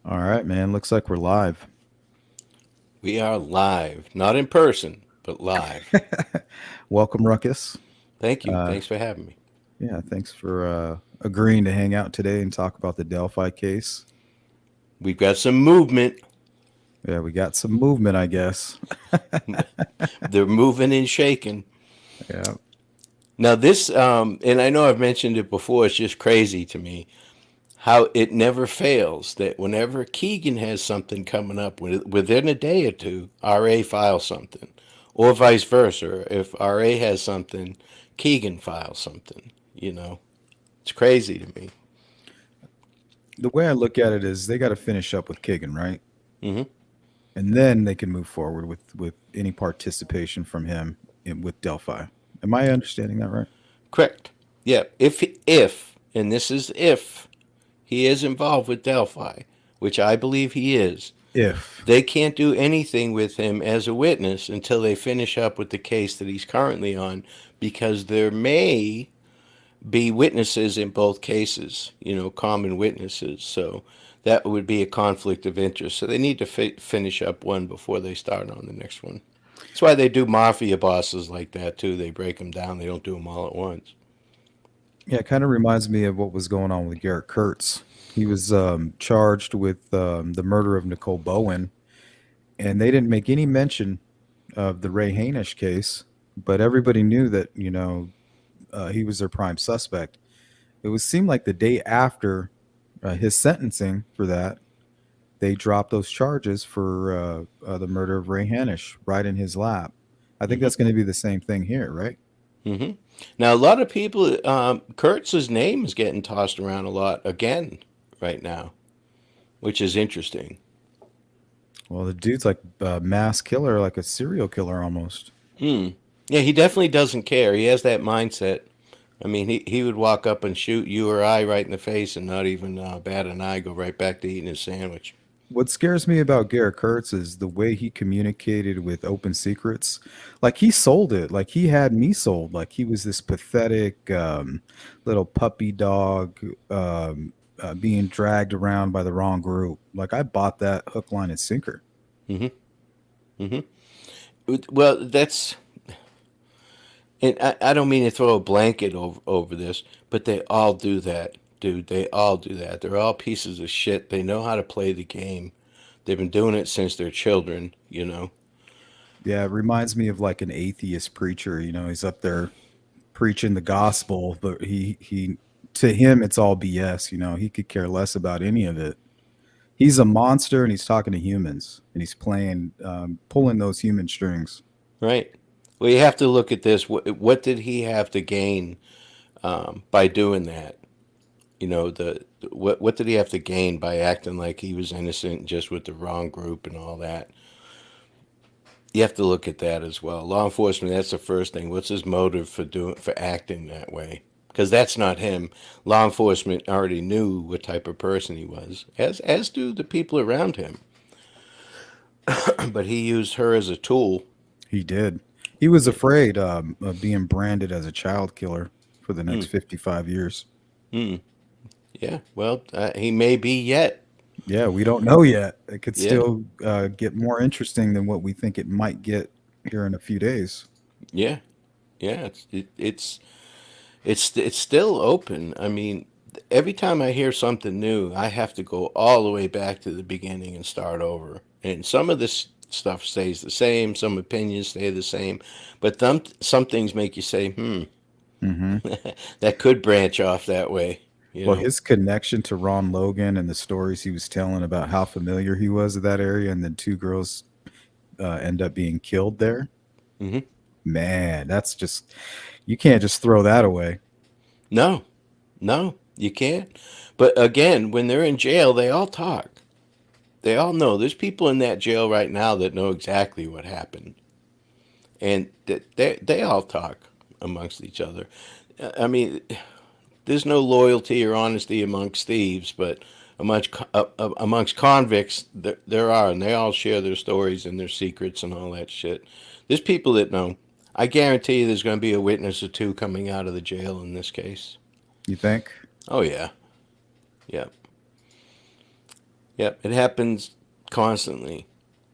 All right, man. Looks like we're live. We are live, not in person, but live. Welcome, Ruckus. Thank you. Uh, Thanks for having me. yeah, thanks for agreeing to hang out today and talk about the Delphi case. We've got some movement. Yeah, we got some movement, I guess. They're moving and shaking. Yeah. Now, this, and I know I've mentioned it before, it's just crazy to me how it never fails that whenever Keegan has something coming up within a day or two, RA files something. Or vice versa. If RA has something, Keegan files something. You know, it's crazy to me. The way I look at it is they got to finish up with Kagan, right? Hmm. And then they can move forward with any participation from him with Delphi. Am I understanding that right? Correct. Yeah. If, and this is if, he is involved with Delphi, which I believe he is, If. they can't do anything with him as a witness until they finish up with the case that he's currently on, because there may be witnesses in both cases, common witnesses. So that would be a conflict of interest. So they need to finish up one before they start on the next one. That's why they do mafia bosses like that too. They break them down. They don't do them all at once. Yeah, it kind of reminds me of what was going on with Garrett Kurtz. He was charged with the murder of Nicole Bowen, and they didn't make any mention of the Ray Hainish case, but everybody knew that he was their prime suspect. It was seemed like the day after his sentencing for that, they dropped those charges for the murder of Ray Hainish right in his lap. I think Hmm. that's going to be the same thing here, right? Hmm. Now, a lot of people, Kurtz's name is getting tossed around a lot again right now, which is interesting. Well, the dude's like a mass killer, like a serial killer almost. Hmm. Yeah, he definitely doesn't care. He has that mindset. I mean, he would walk up and shoot you or I right in the face and not even bat an eye, go right back to eating his sandwich. What scares me about Garrett Kurtz is the way he communicated with Open Secrets. Like he sold it. Like he had me sold. Like he was this pathetic little puppy dog being dragged around by the wrong group. Like I bought that hook, line, and sinker. Hmm. Hmm. Well, that's, and I don't mean to throw a blanket over this, but they all do that, dude. They all do that. They're all pieces of shit. They know how to play the game. They've been doing it since they're children. Yeah, it reminds me of like an atheist preacher. He's up there preaching the gospel, but he to him it's all BS. He could care less about any of it. He's a monster, and he's talking to humans, and he's pulling those human strings. Right. Well, you have to look at this. What did he have to gain by doing that? What did he have to gain by acting like he was innocent just with the wrong group and all that? You have to look at that as well. Law enforcement, that's the first thing. What's his motive for acting that way? Because that's not him. Law enforcement already knew what type of person he was, as do the people around him. But he used her as a tool. He did. He was Yeah. afraid of being branded as a child killer for the next Mm, 55 years. mm. Yeah. Well, he may be yet. Yeah, we don't know yet. It could Yeah. still get more interesting than what we think it might get here in a few days. Yeah. Yeah. It's still open. I mean, every time I hear something new, I have to go all the way back to the beginning and start over. And some of this stuff stays the same, some opinions stay the same, but some things make you say, Hmm. that could branch off that way, you Well, know? his connection to Ron Logan and the stories he was telling about how familiar he was of that area, and then two girls end up being killed there. Hmm. Man, that's just, you can't just throw that away. No, no, you can't. But again, when they're in jail, they all talk. They all know. There's people in that jail right now that know exactly what happened. And they all talk amongst each other. I mean, there's no loyalty or honesty amongst thieves, but amongst convicts, there are, and they all share their stories and their secrets and all that shit. There's people that know. I guarantee you there's going to be a witness or two coming out of the jail in this case. You think? Oh, yeah. Yeah. Yep, it happens constantly,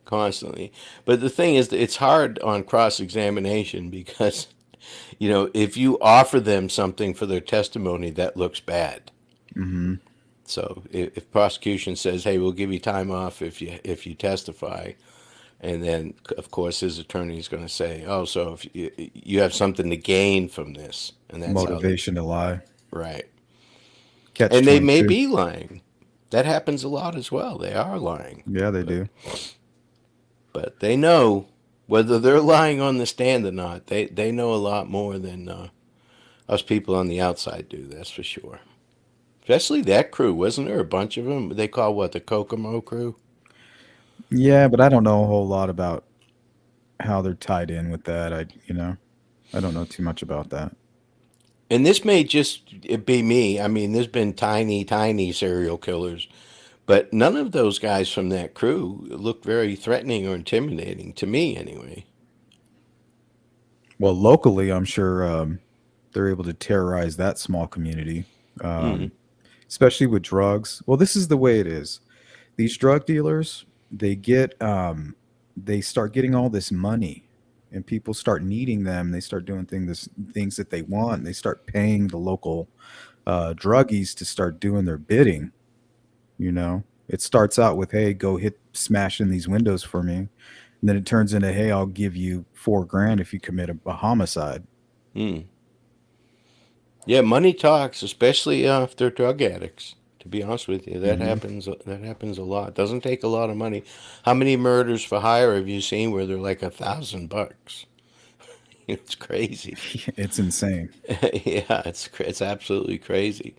constantly. But the thing is, it's hard on cross examination because, if you offer them something for their testimony, that looks bad. Hmm. So if prosecution says, "Hey, we'll give you time off if you testify," and then of course his attorney is going to say, "Oh, so if you have something to gain from this," and that's how they Motivation to lie. right. Catch And they may 22. be lying. That happens a lot as well. They are lying, Yeah, they but do. but they know whether they're lying on the stand or not. They know a lot more than us people on the outside do. That's for sure. Especially that crew, wasn't there a bunch of them? They call what the Kokomo crew. Yeah, but I don't know a whole lot about how they're tied in with that. I don't know too much about that. And this may just be me. I mean, there's been tiny, tiny serial killers, but none of those guys from that crew looked very threatening or intimidating to me, anyway. Well, locally, I'm sure they're able to terrorize that small community, Hmm. um, especially with drugs. Well, this is the way it is. These drug dealers, they start getting all this money, and people start needing them. They start doing things that they want. They start paying the local druggies to start doing their bidding. It starts out with, "Hey, go hit smash in these windows for me," and then it turns into, "Hey, I'll give you 4 grand if you commit a homicide." Mm. Yeah, money talks, especially if they're drug addicts. To be honest with you, that Hmm. happens. That happens a lot. Doesn't take a lot of money. How many murders for hire have you seen where they're like $1,000? It's crazy. It's insane. Yeah, it's absolutely crazy.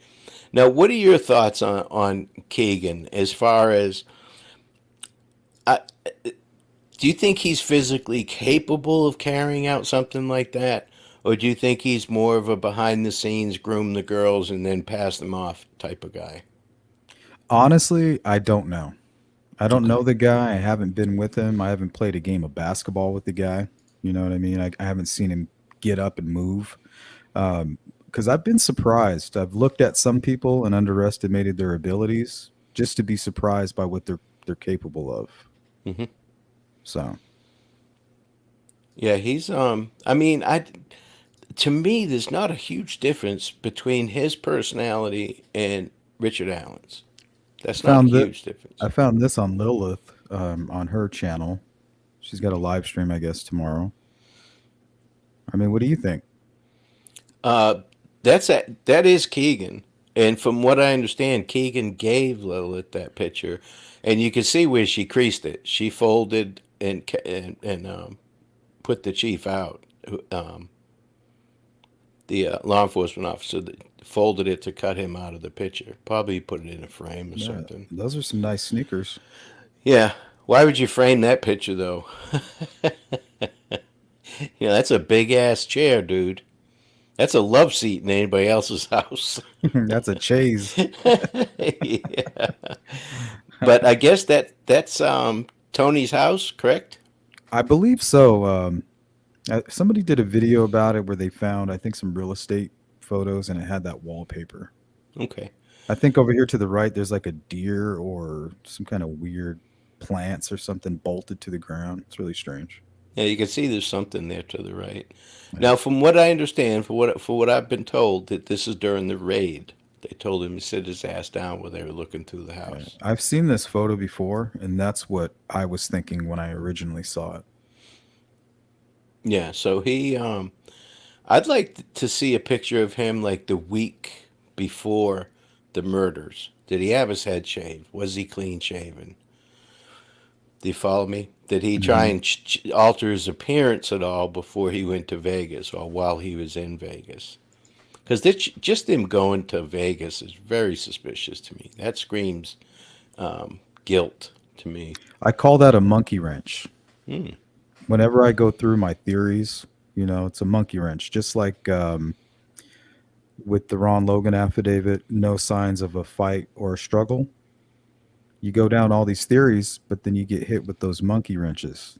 Now, what are your thoughts on Keegan as far as uh, do you think he's physically capable of carrying out something like that? Or do you think he's more of a behind the scenes groom the girls and then pass them off type of guy? Honestly, I don't know. I don't Okay. know the guy. I haven't been with him. I haven't played a game of basketball with the guy. You know what I mean? I haven't seen him get up and move. Because I've been surprised. I've looked at some people and underestimated their abilities just to be surprised by what they're capable of. Hmm. So Yeah, he's I mean, I to me there's not a huge difference between his personality and Richard Allen's. I That's not a found that huge difference. I found this on Lilith on her channel. She's got a live stream, I guess, tomorrow. I mean, what do you think? Uh, that is Keegan, and from what I understand, Keegan gave Lilith that picture, and you can see where she creased it. She folded and put the chief out, the law enforcement officer that folded it to cut him out of the picture. Probably put it in a frame or Yeah, something. those are some nice sneakers. Yeah. Why would you frame that picture though? That's a big ass chair, dude. That's a love seat in anybody else's house. That's a chase. Yeah. But I guess that's Tony's house, correct? I believe so. Somebody did a video about it where they found, I think, some real estate photos, and it had that wallpaper. Okay. I think over here to the right, there's like a deer or some kind of weird plants or something bolted to the ground. It's really strange. Yeah, you can see there's something there to the right. Yeah. Now, from what I understand, for what I've been told, that this is during the raid. They told him to sit his ass down while they were looking through the Yeah. house. I've seen this photo before, and that's what I was thinking when I originally saw it. Yeah, so I'd like to see a picture of him like the week before the murders. Did he have his head shaved? Was he clean shaven? Do you follow me? Did he try Hmm. and alter his appearance at all before he went to Vegas or while he was in Vegas? Because just him going to Vegas is very suspicious to me. That screams guilt to me. I call that a monkey wrench. Hmm. Whenever I go through my theories, it's a monkey wrench. Just like with the Ron Logan affidavit, no signs of a fight or a struggle. You go down all these theories, but then you get hit with those monkey wrenches.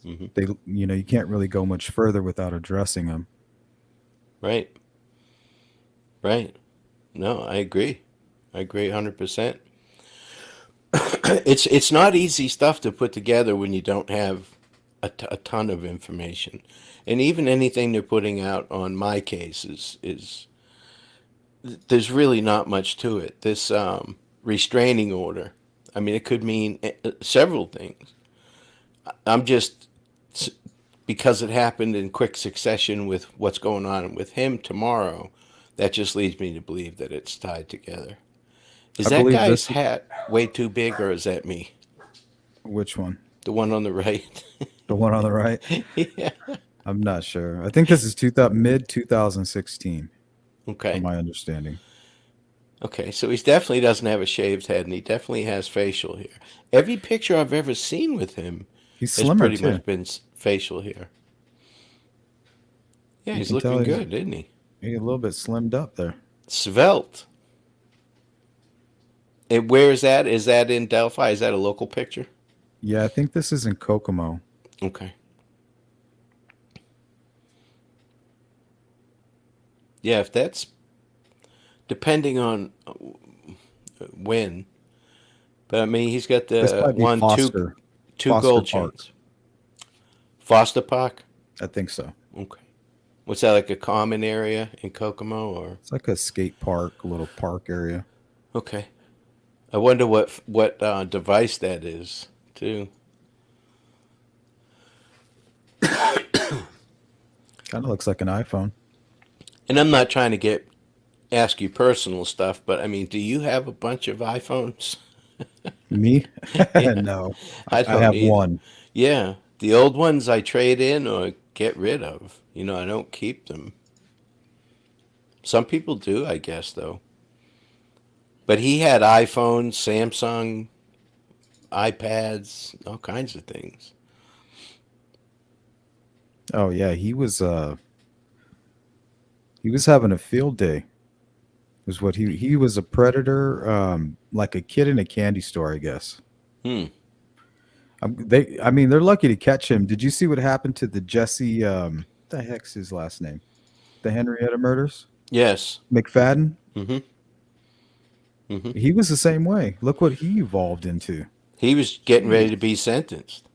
Hmm. You can't really go much further without addressing them. Right. Right. No, I agree. I agree 100%. It's not easy stuff to put together when you don't have a ton of information, and even anything they're putting out on my case is there's really not much to it. This restraining order, I mean, it could mean several things. I'm just because it happened in quick succession with what's going on with him tomorrow, that just leads me to believe that it's tied together. Is I that believe guy's this. hat way too big, or is that me? Which one? The one on the right? The one on the right? Yeah. I'm not sure. I think this is mid 2016, from Okay. my understanding. Okay. So he definitely doesn't have a shaved head, and he definitely has facial hair. Every picture I've ever seen with him He's has slimmer pretty too. much been facial hair. Yeah, You he's can tell looking good, isn't he? he's a little bit slimmed up there. Svelte. And where is that? Is that in Delphi? Is that a local picture? Yeah, I think this is in Kokomo. Okay. Yeah, if that's depending on when, but I mean, he's got This the might be two Foster gold Park. chains. Foster Park. I think so. Okay. What's that, like a common area in Kokomo, or? It's like a skate park, a little park area. Okay. I wonder what device that is too. Kind of looks like an iPhone. And I'm not trying to ask you personal stuff, but I mean, do you have a bunch of iPhones? Me? Yeah, No. I I don't have either. one. Yeah, the old ones I trade in or get rid of. I don't keep them. Some people do, I guess, though. But he had iPhones, Samsung, iPads, all kinds of things. Oh yeah, he was having a field day. Was what he was a predator, like a kid in a candy store, I guess. Hmm. I mean, they're lucky to catch him. Did you see what happened to the Jesse? The heck's his last name? The Henrietta murders. Yes. McFadden. Mm-hmm. Mm-hmm. He was the same way. Look what he evolved into. He was getting ready to Jeez. be sentenced.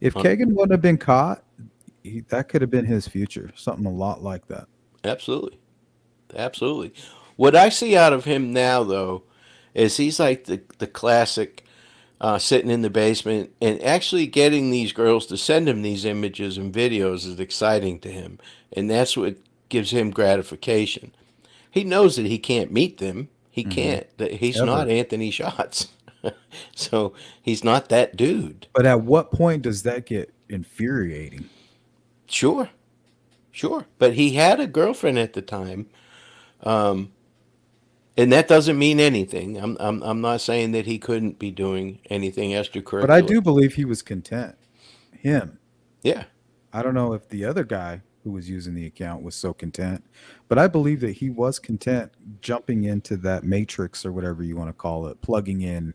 If Huh? Kagan wouldn't have been caught, that could have been his future. Something a lot like that. Absolutely. Absolutely. What I see out of him now, though, is he's like the classic sitting in the basement and actually getting these girls to send him these images and videos is exciting to him. And that's what gives him gratification. He knows that he can't meet them. He Hmm. can't. That he's not Ever. Anthony Shots. So he's not that dude. But at what point does that get infuriating? Sure, sure. But he had a girlfriend at the time. Um, and that doesn't mean anything. I'm not saying that he couldn't be doing anything But I extracurricular. do believe he was content. Him. Yeah. I don't know if the other guy who was using the account was so content, but I believe that he was content jumping into that matrix or whatever you want to call it, plugging in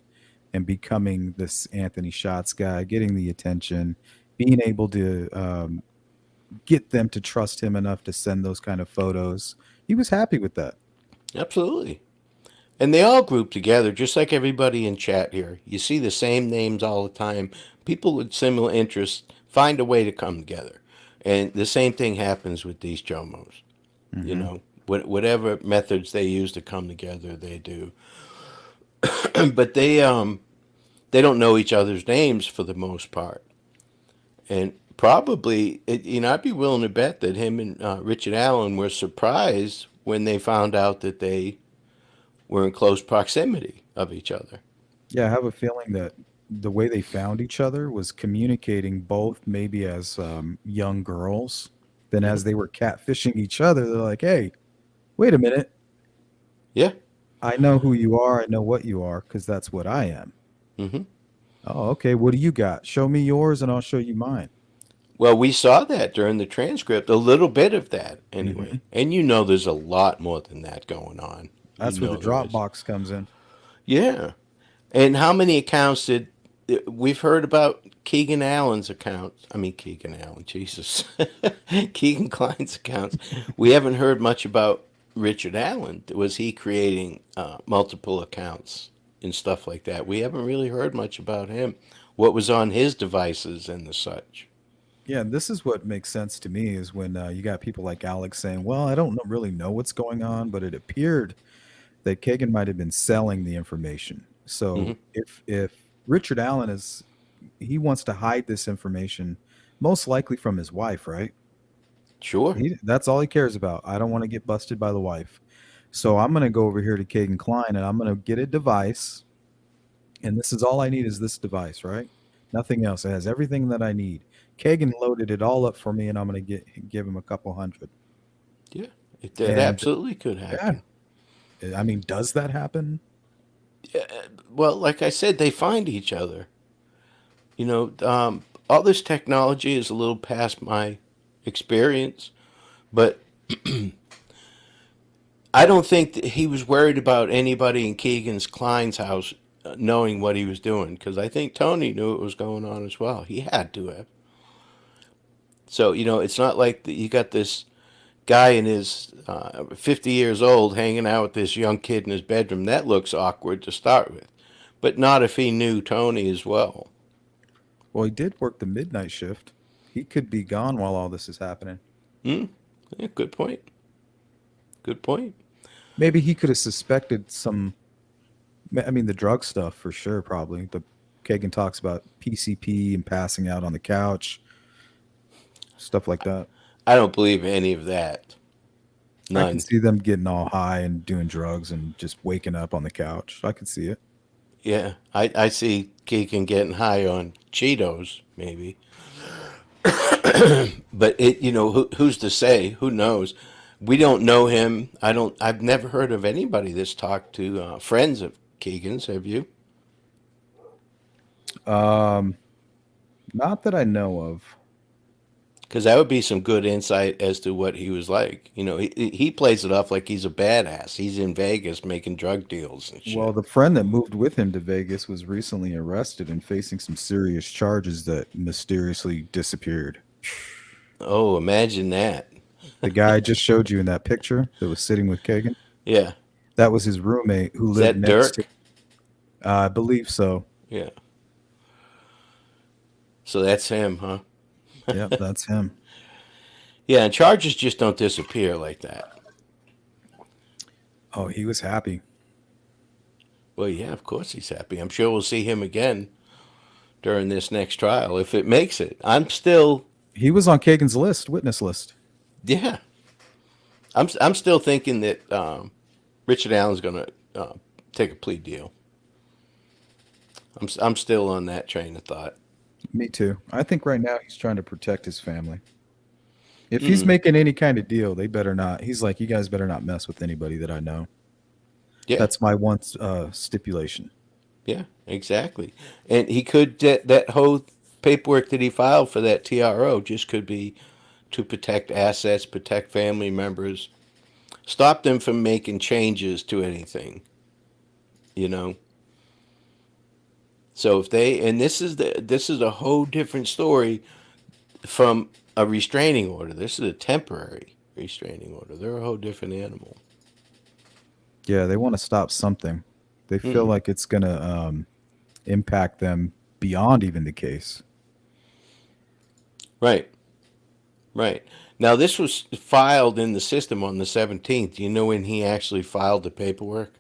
and becoming this Anthony Shots guy, getting the attention, being able to get them to trust him enough to send those kind of photos. He was happy with that. Absolutely. And they all group together, just like everybody in chat here. You see the same names all the time. People with similar interests find a way to come together. And the same thing happens with these Jomos. You Hmm. know, whatever methods they use to come together, they do. But they don't know each other's names for the most part. And probably, I'd be willing to bet that him and Richard Allen were surprised when they found out that they were in close proximity of each other. Yeah, I have a feeling that the way they found each other was communicating both maybe as young girls. Then Hmm. as they were catfishing each other, they're like, hey, wait a minute. Yeah. I know who you are. I know what you are because that's what I am. Hmm. Oh, okay. What do you got? Show me yours and I'll show you mine. Well, we saw that during the transcript, a little bit of that Hmm. anyway. And there's a lot more than that going on. That's where the There is. Dropbox comes in. Yeah. And how many accounts did we've heard about Keegan Allen's accounts? I mean, Keegan Allen, Jesus. Keegan Klein's accounts. We haven't heard much about Richard Allen. Was he creating multiple accounts and stuff like that. We haven't really heard much about him, what was on his devices and the such. Yeah, and this is what makes sense to me is when you got people like Alex saying, "Well, I don't really know what's going on, but it appeared that Kagan might have been selling the information." Hmm. So if Richard Allen is he wants to hide this information, most likely from his wife, right? Sure. That's all he cares about. I don't want to get busted by the wife. So I'm going to go over here to Kagan Klein and I'm going to get a device. And this is all I need is this device, right? Nothing else. It has everything that I need. Kagan loaded it all up for me and I'm going to give him a couple hundred. Yeah, it And absolutely could yeah, happen. I mean, does that happen? Yeah, well, like I said, they find each other. You know, all this technology is a little past my experience, but I don't think that he was worried about anybody in Keegan's Klein's house knowing what he was doing because I think Tony knew what was going on as well. He had to have. So, it's not like you got this guy in his 50 years old hanging out with this young kid in his bedroom. That looks awkward to start with, but not if he knew Tony as well. Well, he did work the midnight shift. He could be gone while all this is happening. Hmm? Yeah, good point. Good point. Maybe he could have suspected some. I mean, the drug stuff for sure, probably. The Kagan talks about PCP and passing out on the couch, stuff like that. I don't believe any of that. I can None. see them getting all high and doing drugs and just waking up on the couch. I can see it. Yeah, I see Keegan getting high on Cheetos, maybe. But who's to say? Who knows? We don't know him. I've never heard of anybody that's talked to friends of Keegan's. Have you? Um, Not that I know of. Because that would be some good insight as to what he was like. He plays it off like he's a badass. He's in Vegas making drug deals and Well, shit. the friend that moved with him to Vegas was recently arrested and facing some serious charges that mysteriously disappeared. Oh, imagine that. The guy I just showed you in that picture that was sitting with Kagan, Yeah. that was his roommate who Is lived that next to. Dirk? I believe so. Yeah. So that's him, huh? Yep, that's him. Yeah, and charges just don't disappear like that. Oh, he was happy. Well, yeah, of course he's happy. I'm sure we'll see him again during this next trial if it makes it. I'm still, He was on Kagan's list, witness list. yeah, I'm still thinking that Richard Allen's going to take a plea deal. I'm still on that train of thought. Me too. I think right now he's trying to protect his family. If he's Mm, making any kind of deal, they better not. He's like, you guys better not mess with anybody that I know. yeah, That's my one stipulation. yeah, exactly. And he could that whole paperwork that he filed for that TRO just could be to protect assets, protect family members, stop them from making changes to anything. You know. So if they and this is a whole different story from a restraining order. This is a temporary restraining order. They're a whole different animal. Yeah, they want to stop something. They feel Mm-mm. like it's going to impact them beyond even the case. Right, right. Now this was filed in the system on the 17th. Do you know when he actually filed the paperwork?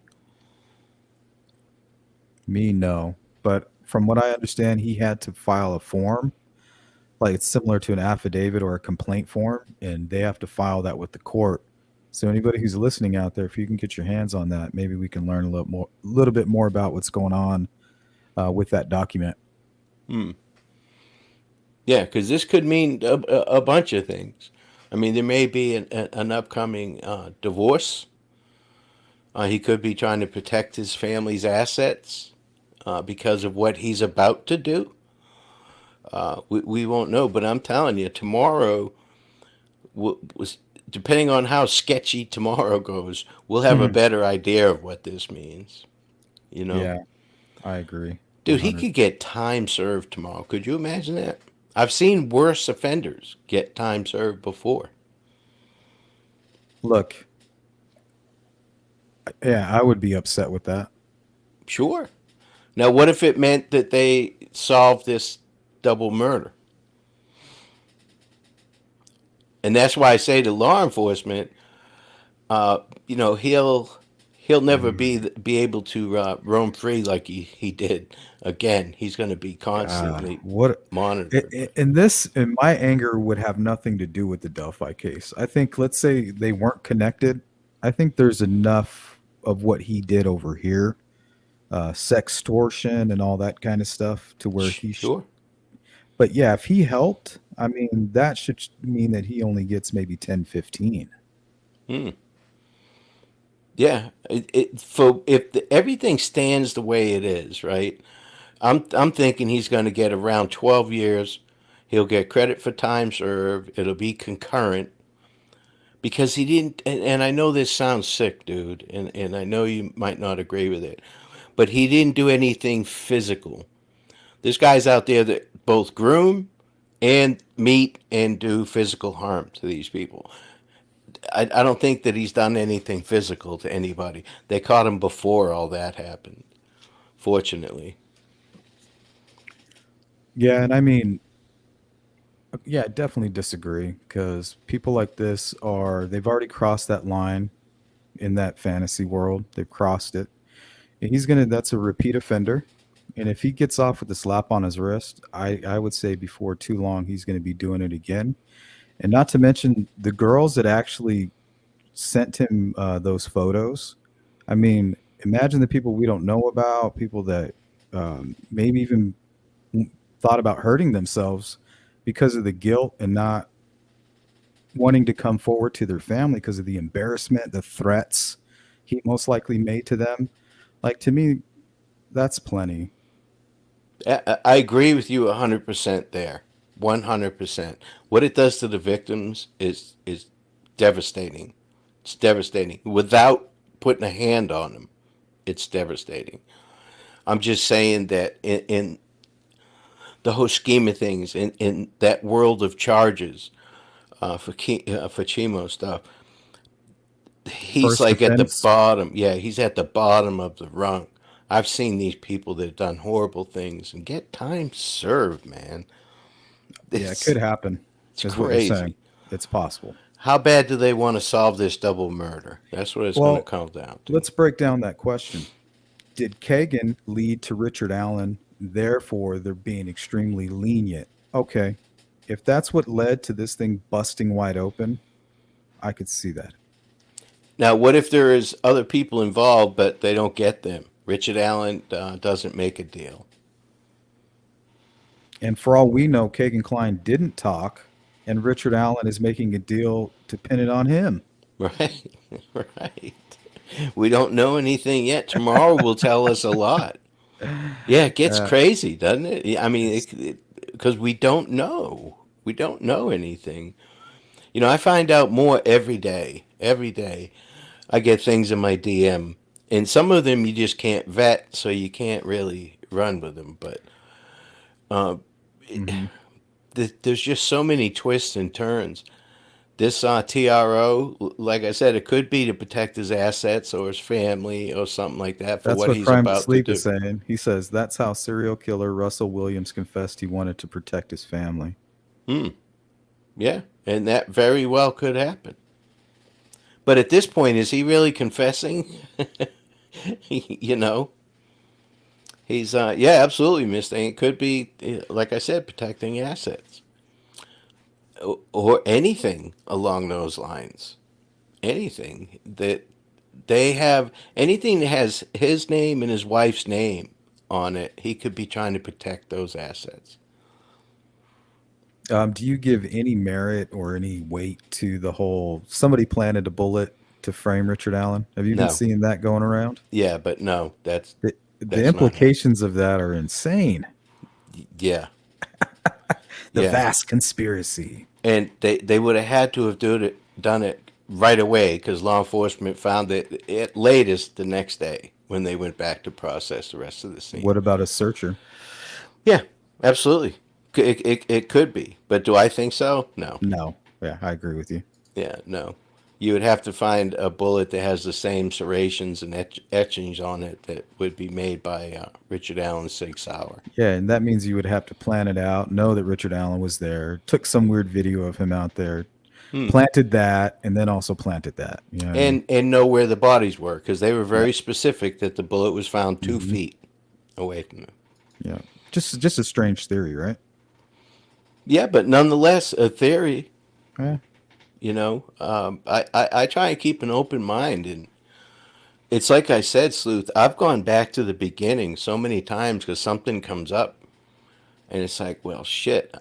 Me, no. But from what I understand, he had to file a form. Like it's similar to an affidavit or a complaint form, and they have to file that with the court. So anybody who's listening out there, if you can get your hands on that, maybe we can learn a little bit more about what's going on with that document. Hmm. Yeah, because this could mean a bunch of things. I mean, there may be an upcoming divorce. He could be trying to protect his family's assets because of what he's about to do. We won't know, but I'm telling you, tomorrow was depending on how sketchy tomorrow goes, we'll have a Mhm. better idea of what this means. You know, Yeah, I agree. dude, he 100. could get time served tomorrow. Could you imagine that? I've seen worse offenders get time served before. Look, yeah, I would be upset with that. Sure. Now, what if it meant that they solved this double murder? And that's why I say to law enforcement, you know, he'll never be able to roam free like he did again. He's going to be God, constantly what? monitored. And this, and my anger would have nothing to do with the Delphi case. I think, let's say they weren't connected. I think there's enough of what he did over here, sextortion and all that kind of stuff, to where he. Sure. But yeah, if he helped, I mean, that should mean that he only gets maybe 10, 15. Hmm. Yeah. For if everything stands the way it is, right? I'm thinking he's going to get around 12 years. He'll get credit for time served. It'll be concurrent because he didn't. And I know this sounds sick, dude, and I know you might not agree with it, but he didn't do anything physical. There's guys out there that both groom and meet and do physical harm to these people. I don't think that he's done anything physical to anybody. They caught him before all that happened, fortunately. Yeah, and I mean, yeah, I definitely disagree, because people like this they've already crossed that line in that fantasy world. They've crossed it. And that's a repeat offender. And if he gets off with a slap on his wrist, I would say before too long, he's going to be doing it again. And not to mention the girls that actually sent him those photos. I mean, imagine the people we don't know about, people that maybe even thought about hurting themselves because of the guilt and not wanting to come forward to their family because of the embarrassment, the threats he most likely made to them. Like, to me, that's plenty. I agree with you 100% there. 100%. What it does to the victims is devastating. It's devastating. Without putting a hand on them, it's devastating. I'm just saying that in the whole scheme of things, in that world of charges for Chimo stuff, he's First like at the offense, bottom. Yeah, he's at the bottom of the rung. I've seen these people that have done horrible things and get time served, man. yeah, it could It's happen, it's is what you're saying. crazy. It's possible. How bad do they want to solve this double murder? That's what it's going to Well, come down to. let's break down that question. Did Kagan lead to Richard Allen, therefore they're being extremely lenient? Okay. If that's what led to this thing busting wide open, I could see that. Now, what if there is other people involved, but they don't get them? Richard Allen doesn't make a deal, And for all we know, Kagan Klein didn't talk, and Richard Allen is making a deal to pin it on him. right? Right. We don't know anything yet. Tomorrow will tell us a lot. Yeah, it gets Uh, crazy, doesn't it? Yeah, I mean, it's, because we don't know. We don't know anything. You know, I find out more every day. Every day, I get things in my DM, and some of them you just can't vet, so you can't really run with them. But uh, mhm. there's just so many twists and turns. This TRO, like I said, it could be to protect his assets or his family or something like that for That's what what he's Crime to about to Sleep is do. saying. He says that's how serial killer Russell Williams confessed he wanted to protect his family. Hmm. Yeah, and that very well could happen. But at this point, is he really confessing? you know, he's yeah, absolutely, Miss Thing. It could be, like I said, protecting assets or anything along those lines. Anything that they have, anything that has his name and his wife's name on it, he could be trying to protect those assets. Do you give any merit or any weight to the whole somebody planted a bullet to frame Richard Allen? Have you been No, seeing that going around? yeah, but no, The that's not him. implications of that are insane. Yeah, The yeah, vast conspiracy. and they would have had to have done it right away because law enforcement found it at latest the next day when they went back to process the rest of the scene. What about a searcher? Yeah, absolutely. It could be, but do I think so? No. No. Yeah, I agree with you. Yeah, no. You would have to find a bullet that has the same serrations and etchings on it that would be made by Richard Allen Sig Sauer. Yeah, and that means you would have to plan it out, know that Richard Allen was there, took some weird video of him out there, Hmm. planted that, and then also planted that. You know what I mean? And know where the bodies were, because they were Yeah. very specific that the bullet was found 2 Hmm. feet away from them. Yeah. Just a strange theory, right? Yeah, but nonetheless, a theory. Yeah. I try and keep an open mind, and it's like I said, Sleuth. I've gone back to the beginning so many times because something comes up, and it's like, well, shit.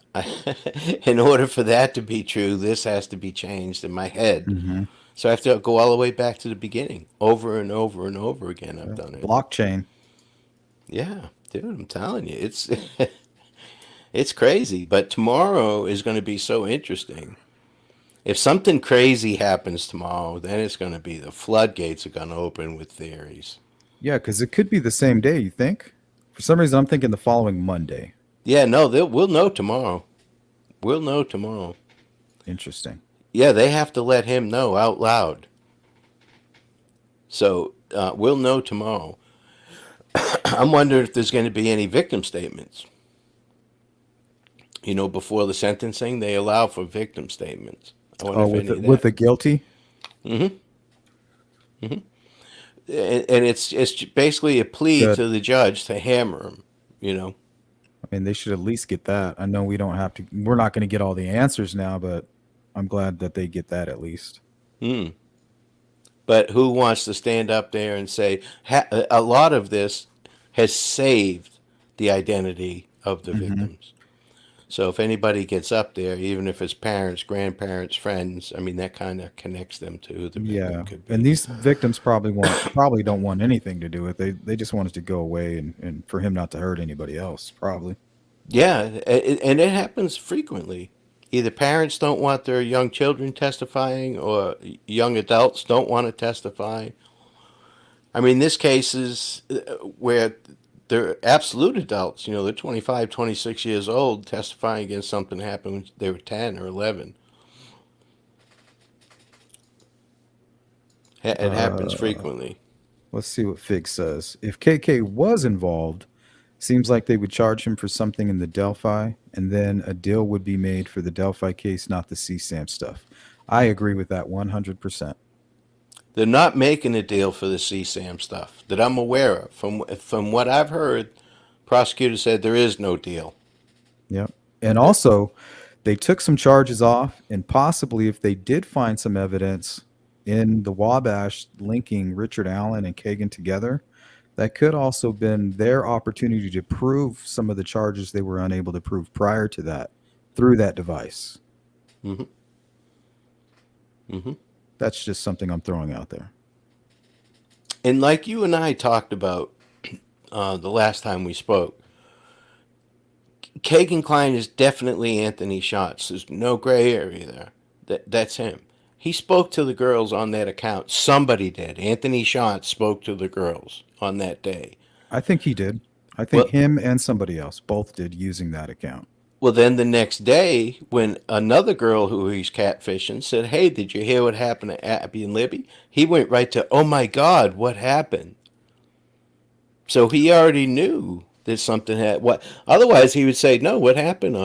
In order for that to be true, this has to be changed in my head. Hmm. So I have to go all the way back to the beginning, over and over and over again. I've Yeah. done it. Blockchain. Yeah, dude, I'm telling you, it's it's crazy. But tomorrow is going to be so interesting. If something crazy happens tomorrow, then it's going to be the floodgates are going to open with theories. Yeah, because it could be the same day, you think? For some reason, I'm thinking the following Monday. Yeah, no, we'll know tomorrow. We'll know tomorrow. Interesting. Yeah, they have to let him know out loud. So we'll know tomorrow. I'm wondering if there's going to be any victim statements. Before the sentencing, they allow for victim statements. I wonder Oh, if with any of with that. the guilty? Hmm. And it's basically a plea Good. to the judge to hammer him. You know. I mean, they should at least get that. I know we don't have to, we're not going to get all the answers now, but I'm glad that they get that at least. Hmm. But who wants to stand up there and say a lot of this has saved the identity of the Hmm. victims? So if anybody gets up there, even if it's parents, grandparents, friends, I mean that kind of connects them to who the victim Yeah. could And be. these victims probably don't want anything to do with it. They just want it to go away and for him not to hurt anybody else, probably. Yeah, and it happens frequently. Either parents don't want their young children testifying, or young adults don't want to testify. I mean, this case is where they're absolute adults. They're 25, 26 years old testifying against something that happened when they were 10 or 11. It happens Uh, frequently. let's see what Fig says. If KK was involved, seems like they would charge him for something in the Delphi, and then a deal would be made for the Delphi case, not the CSAM stuff. I agree with that 100%. They're not making a deal for the CSAM stuff that I'm aware of. From what I've heard, prosecutor said there is no deal. Yep. And That also, they took some charges off, and possibly if they did find some evidence in the Wabash linking Richard Allen and Kagan together, that could also been their opportunity to prove some of the charges they were unable to prove prior to that through that device. hmm hmm That's just something I'm throwing out there. And like you and I talked about the last time we spoke, Kagan Klein is definitely Anthony Schatz. There's no gray area there. That's him. He spoke to the girls on that account. Somebody did. Anthony Schatz spoke to the girls on that day. I think he did. I think Well, him and somebody else both did using that account. well, then the next day, when another girl who he's catfishing said, "Hey, did you hear what happened to Abby and Libby?" He went right to, "Oh my God, what happened?" So he already knew that something had what. Otherwise, he would say, "No, what happened?"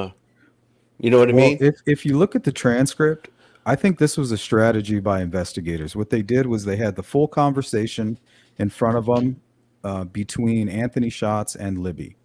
You know what I Well, mean? if you look at the transcript, I think this was a strategy by investigators. What they did was they had the full conversation in front of them between Anthony Schatz and Libby.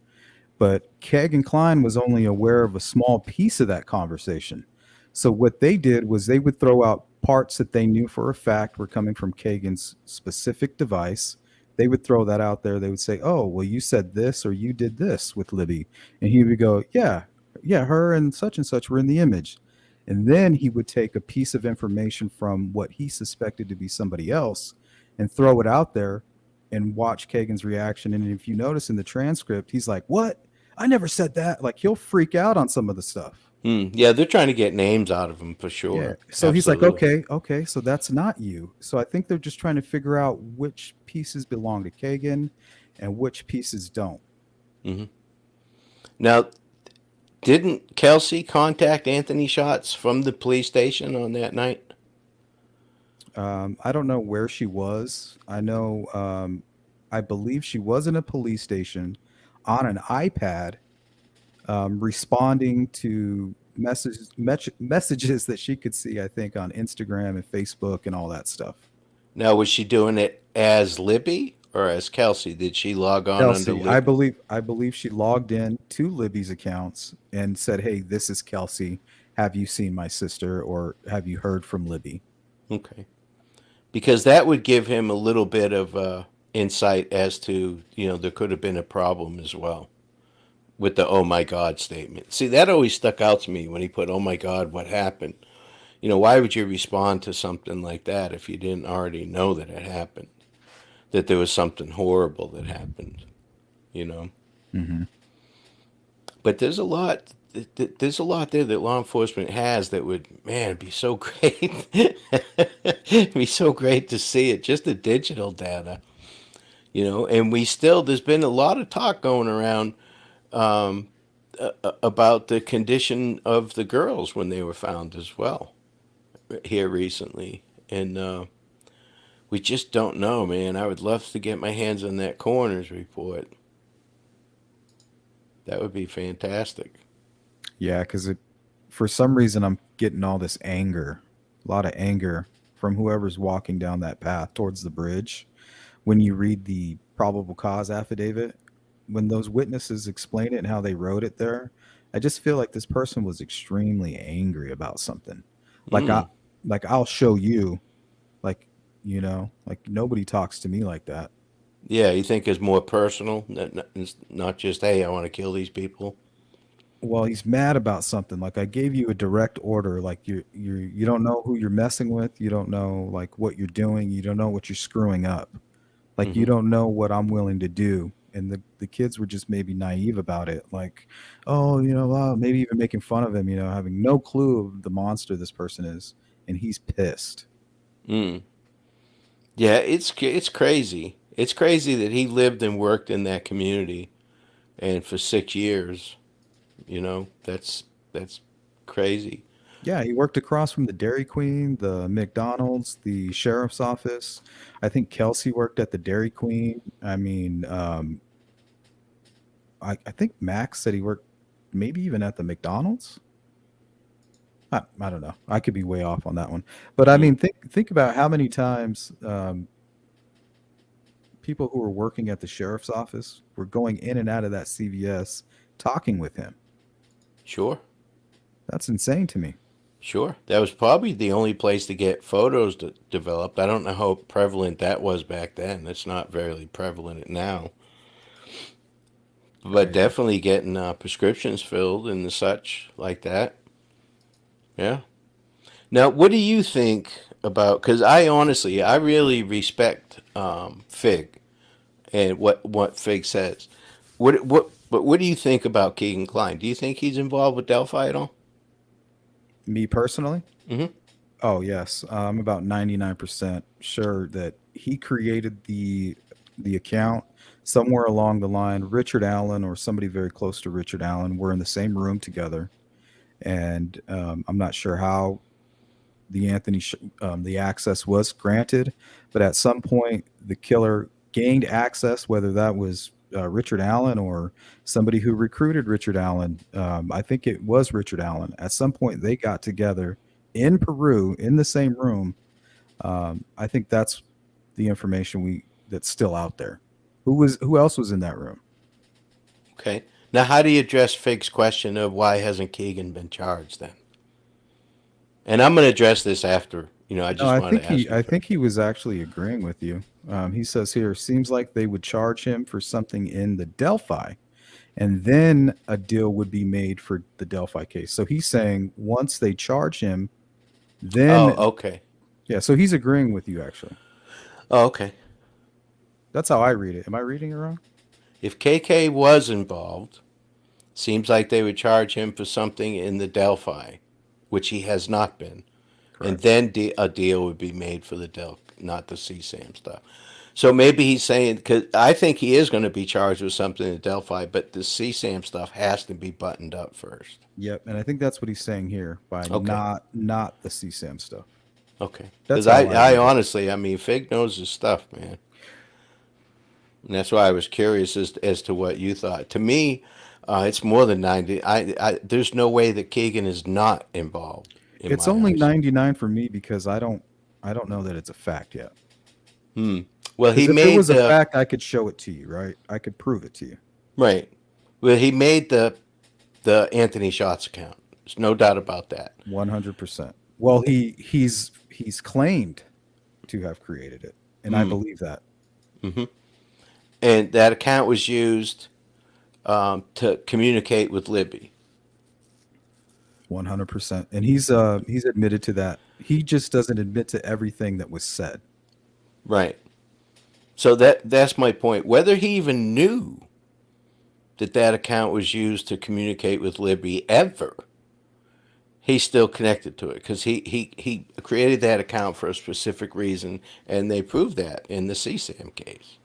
But Keg and Klein was only aware of a small piece of that conversation. So what they did was they would throw out parts that they knew for a fact were coming from Kagan's specific device. They would throw that out there. They would say, "Oh, well, you said this or you did this with Libby," and he would go, "Yeah, yeah, her and such were in the image." And then he would take a piece of information from what he suspected to be somebody else and throw it out there and watch Kagan's reaction. And if you notice in the transcript, he's like, "What? I never said that." Like he'll freak out on some of the stuff. Yeah, they're trying to get names out of him for Yeah. sure. So he's like, Absolutely. okay, so that's not you. So I think they're just trying to figure out which pieces belong to Kagan and which pieces don't. hmm Now, didn't Kelsey contact Anthony Schatz from the police station on that night? I don't know where she was. I know, I believe she was in a police station on an iPad, responding to messages that she could see, I think, on Instagram and Facebook and all that stuff. Now, was she doing it as Libby or as Kelsey? Did she log on under Kelsey, Libby? I believe she logged in to Libby's accounts and said, "Hey, this is Kelsey. Have you seen my sister, or have you heard from Libby?" Okay. Because that would give him a little bit of insight as to, there could have been a problem as well with the "oh my God" statement. See, that always stuck out to me when he put "oh my God, what happened." Why would you respond to something like that if you didn't already know that it happened, that there was something horrible that happened, you know? Hmm. But there's a lot there that law enforcement has that would, man, be so great. It'd be so great to see it, just the digital data, and there's been a lot of talk going around about the condition of the girls when they were found as well here recently. And we just don't know, man. I would love to get my hands on that coroner's report. That would be fantastic. Yeah, because for some reason, I'm getting all this anger, a lot of anger from whoever's walking down that path towards the bridge. When you read the probable cause affidavit, when those witnesses explain it and how they wrote it there, I just feel like this person was extremely angry about something. Like I Mm. like I'll show you, like, like nobody talks to me like that. Yeah, you think it's more personal, it's not just, hey, I want to kill these people. Well, he's mad about something. Like, I gave you a direct order. Like, you don't know who you're messing with. You don't know like what you're doing. You don't know what you're screwing up. Like, you Hmm. don't know what I'm willing to do. And the kids were just maybe naive about it. Like, oh, maybe even making fun of him. Having no clue of the monster this person is, and he's pissed. Mm. Yeah, it's crazy. It's crazy that he lived and worked in that community, and for 6 years, that's crazy. Yeah, he worked across from the Dairy Queen, the McDonald's, the sheriff's office. I think Kelsey worked at the Dairy Queen. I mean, I think Max said he worked maybe even at the McDonald's. I don't know. I could be way off on that one. But I Mm. mean, think about how many times, people who were working at the sheriff's office were going in and out of that CVS talking with him. Sure. That's insane to me. Sure. That was probably the only place to get photos developed. I don't know how prevalent that was back then. It's not very prevalent now. But Crazy. definitely getting prescriptions filled and such like that. Yeah. Now, what do you think about? Because I really respect Fig and what Fig says. But what do you think about Keegan Klein? Do you think he's involved with Delphi at all? Me personally? Hmm. Oh, yes. I'm about 99% sure that he created the account somewhere along the line. Richard Allen or somebody very close to Richard Allen were in the same room together, and I'm not sure how the access was granted, but at some point the killer gained access, whether that was Richard Allen or somebody who recruited Richard Allen. I think it was Richard Allen. At some point they got together in Peru in the same room. I think that's the information we that's still out there. Who else was in that room? Okay. Now, how do you address Fig's question of why hasn't Keegan been charged then? And I'm going to address this after. I No, just wanted to ask you I first. think he was actually agreeing with you. He says here, seems like they would charge him for something in the Delphi, and then a deal would be made for the Delphi case. So he's saying once they charge him, Oh, then okay. yeah. So he's agreeing with you actually. Oh, okay. That's how I read it. Am I reading it wrong? If KK was involved, seems like they would charge him for something in the Delphi, which he has not been. And Correct. then a deal would be made for the not the CSAM stuff. So maybe he's saying, because I think he is going to be charged with something in Delphi, but the CSAM stuff has to be buttoned up first. Yep. And I think that's what he's saying here by Okay. not the CSAM stuff. Okay. Because That's how I I read it. honestly, I mean, Fig knows his stuff, man. And that's why I was curious as to what you thought. To me, it's more than 90. There's no way that Keegan is not involved in It's my only eyes. 99 for me because I don't know that it's a fact yet. Hmm. Well, he Because if it made was a the fact, I could show it to you, right? I could prove it to you. right. Well, he made the Anthony Shots account. There's no doubt about that. 100%. Well, he's claimed to have created it, and I Hmm. believe that. Hmm. And that account was used to communicate with Libby. 100%. And he's admitted to that. He just doesn't admit to everything that was said. Right. So that's my point. Whether he even knew that that account was used to communicate with Libby ever, he's still connected to it because he created that account for a specific reason, and they proved that in the CSAM case.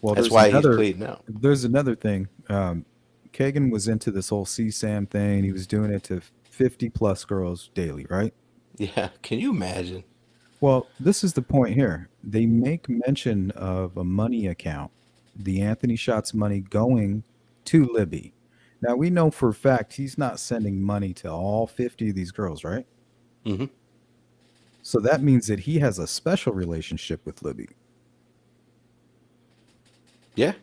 Well, That's why he's pleading out. there's another thing. Kagan was into this whole CSAM thing. He was doing it to 50 plus girls daily, right? Yeah, can you imagine? Well, this is the point here. They make mention of a money account, the Anthony Shots money going to Libby. Now we know for a fact he's not sending money to all 50 of these girls, right? Hmm. So that means that he has a special relationship with Libby. Yeah,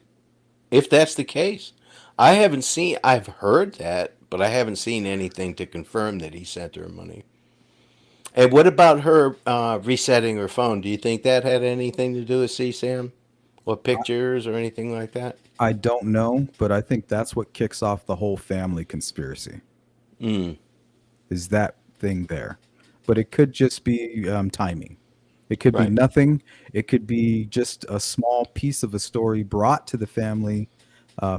if that's the case. I haven't seen, I've heard that, but I haven't seen anything to confirm that he sent her money. And what about her resetting her phone? Do you think that had anything to do with CSAM? Or pictures or anything like that? I don't know, but I think that's what kicks off the whole family conspiracy. Mm, Is that thing there? But it could just be timing. It could be right. nothing. It could be just a small piece of a story brought to the family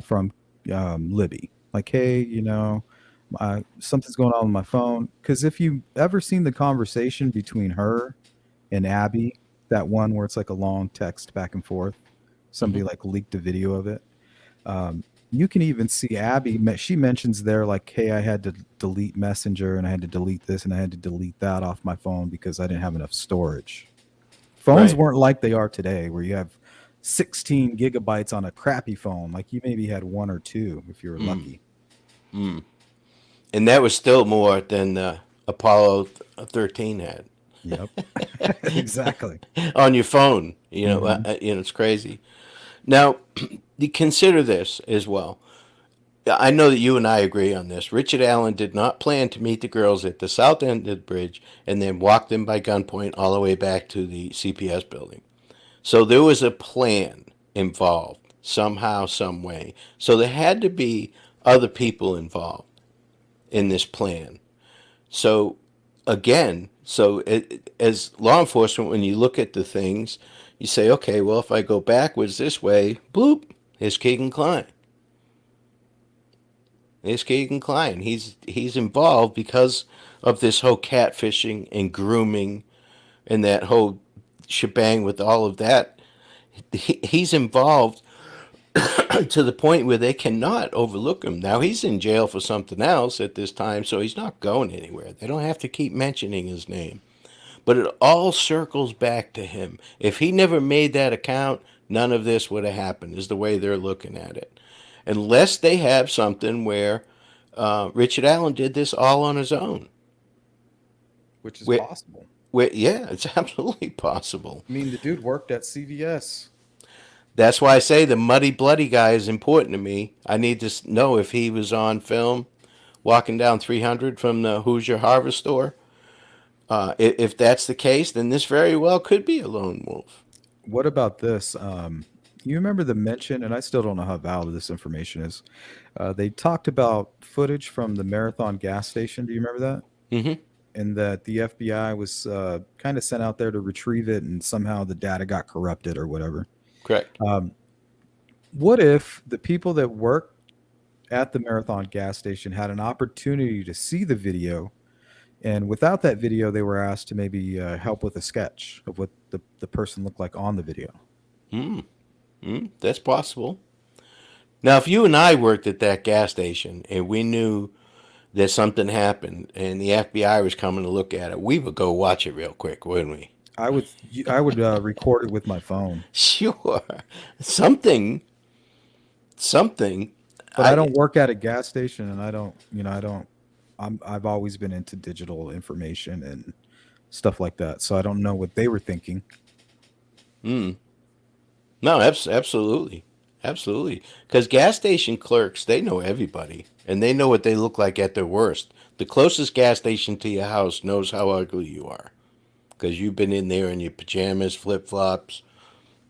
from Libby. Like, hey, something's going on with my phone. Because if you ever seen the conversation between her and Abby, that one where it's like a long text back and forth, Hmm. somebody like leaked a video of it. You can even see Abby. She mentions there like, "Hey, I had to delete Messenger and I had to delete this and I had to delete that off my phone because I didn't have enough storage." Phones Right. weren't like they are today, where you have 16 gigabytes on a crappy phone. Like you maybe had one or two if you were Mm, lucky. mm. And that was still more than Apollo 13 had Yep, exactly. on your phone. Hmm. It's crazy. Now, you consider this as well. I know that you and I agree on this. Richard Allen did not plan to meet the girls at the south end of the bridge and then walk them by gunpoint all the way back to the CPS building. So there was a plan involved somehow, some way. So there had to be other people involved in this plan. So again, as law enforcement, when you look at the things, you say, okay, well, if I go backwards this way, bloop, here's Keegan Klein. There's Keegan Klein. He's involved because of this whole catfishing and grooming and that whole shebang with all of that. He's involved to the point where they cannot overlook him. Now he's in jail for something else at this time, so he's not going anywhere. They don't have to keep mentioning his name. But it all circles back to him. If he never made that account, none of this would have happened, is the way they're looking at it. Unless they have something where Richard Allen did this all on his own. Which is Where, possible. yeah, it's absolutely possible. I mean, the dude worked at CVS. That's why I say the muddy, bloody guy is important to me. I need to know if he was on film walking down 300 from the Hoosier Harvest store. If that's the case, then this very well could be a lone wolf. What about this? You remember the mention, and I still don't know how valid this information is. They talked about footage from the Marathon gas station. Do you remember that? Hmm. And that the FBI was kind of sent out there to retrieve it, and somehow the data got corrupted or whatever. Correct. Um, what if the people that worked at the Marathon gas station had an opportunity to see the video, and without that video, they were asked to maybe help with a sketch of what the person looked like on the video? Mm, that's possible. Now, if you and I worked at that gas station and we knew that something happened and the FBI was coming to look at it, we would go watch it real quick, wouldn't we? I would I would record it with my phone, Sure. Something, something. but I I don't work at a gas station, and I don't, I don't. I've always been into digital information and stuff like that, so I don't know what they were thinking. mm, no, absolutely, absolutely. Because gas station clerks, they know everybody, and they know what they look like at their worst. The closest gas station to your house knows how ugly you are because you've been in there in your pajamas, flip flops,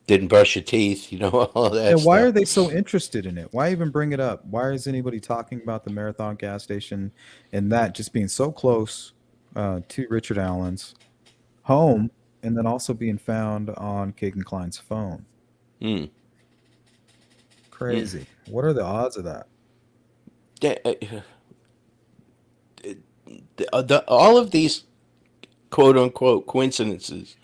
didn't brush your teeth, all that And why stuff. are they so interested in it? Why even bring it up? Why is anybody talking about the Marathon gas station and that just being so close to Richard Allen's home, and then also being found on Kagan Klein's phone? Mm, mm. Crazy. What are the odds of that? Yeah, all of these quote unquote coincidences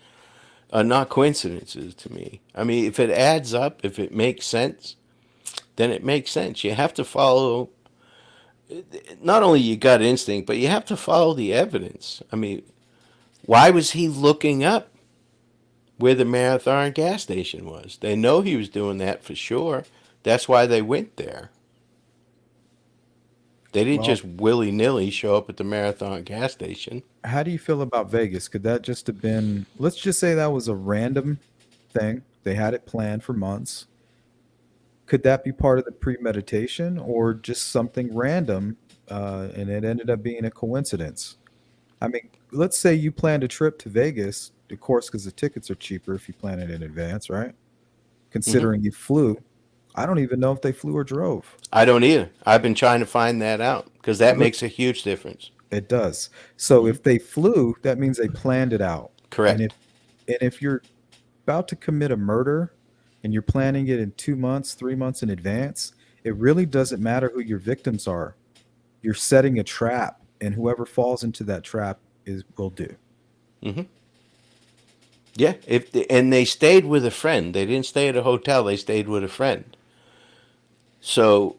are not coincidences to me. I mean, if it adds up, if it makes sense, then it makes sense. You have to follow not only your gut instinct, but you have to follow the evidence. I mean, why was he looking up where the Marathon gas station was? They know he was doing that for sure. That's why they went there. They didn't Well, just willy nilly show up at the Marathon gas station. how do you feel about Vegas? Could that just have been, let's just say that was a random thing. They had it planned for months. Could that be part of the premeditation or just something random and it ended up being a coincidence? I mean, let's say you planned a trip to Vegas, of course, because the tickets are cheaper if you plan it in advance, right? Hmm. Considering you flew. I don't even know if they flew or drove. I don't either. I've been trying to find that out because that Look, makes a huge difference. it does. So Hmm. if they flew, that means they planned it out. And if Correct. and if you're about to commit a murder and you're planning it in 2 months, 3 months in advance, it really doesn't matter who your victims are. You're setting a trap, and whoever falls into that trap is will do. Hmm. Yeah. And they stayed with a friend. They didn't stay at a hotel. They stayed with a friend. So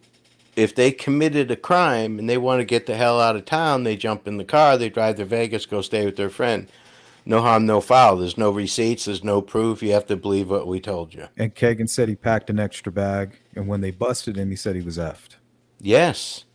if they committed a crime and they want to get the hell out of town, they jump in the car, they drive to Vegas, go stay with their friend. No harm, no foul. There's no receipts. There's no proof. You have to believe what we told you. And Kagan said he packed an extra bag, and when they busted him, he said he was effed. Yes.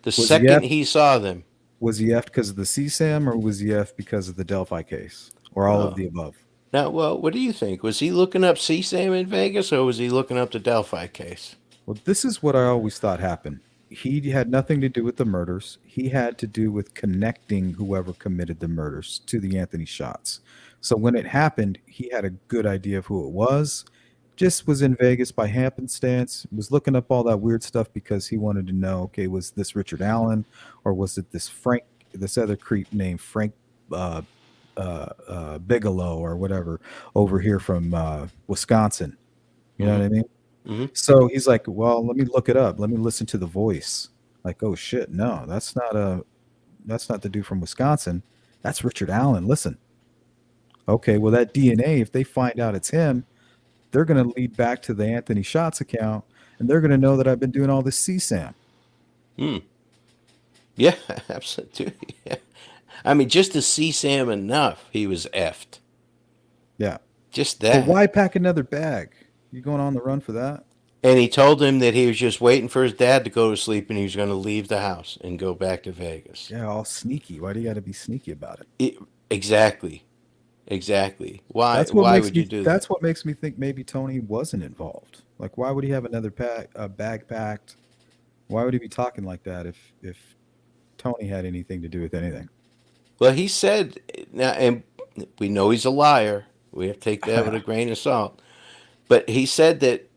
The Was he second effed? he saw them. Was he effed because of the CSAM, or was he effed because of the Delphi case, or all of Well, the above? now, well, what do you think? Was he looking up CSAM in Vegas or was he looking up the Delphi case? Well, this is what I always thought happened. He had nothing to do with the murders. He had to do with connecting whoever committed the murders to the Anthony shots. So when it happened, he had a good idea of who it was. Just was in Vegas by happenstance, was looking up all that weird stuff because he wanted to know, okay, was this Richard Allen or was it this other creep named Frank uh, Bigelow or whatever over here from Wisconsin? You know what Mm-hmm. I mean? Mm-hmm. So he's like, "Well, let me look it up. Let me listen to the voice." Like, "Oh shit, no, that's not the dude from Wisconsin. That's Richard Allen. Listen." Okay, well that DNA, if they find out it's him, they're going to lead back to the Anthony Shots account and they're going to know that I've been doing all this CSAM. Mm. Yeah, absolutely. Yeah. I mean, just to see Sam enough, he was effed. Yeah. Just But that. why pack another bag? You going on the run for that? And he told him that he was just waiting for his dad to go to sleep and he was going to leave the house and go back to Vegas. Yeah, all sneaky. Why do you got to be sneaky about it? It, exactly. Exactly. Why would you do that? That's what makes me think maybe Tony wasn't involved. Like why would he have another bag packed? Why would he be talking like that if Tony had anything to do with anything? Well, he said, now, and we know he's a liar. We have to take that with a grain of salt. But he said that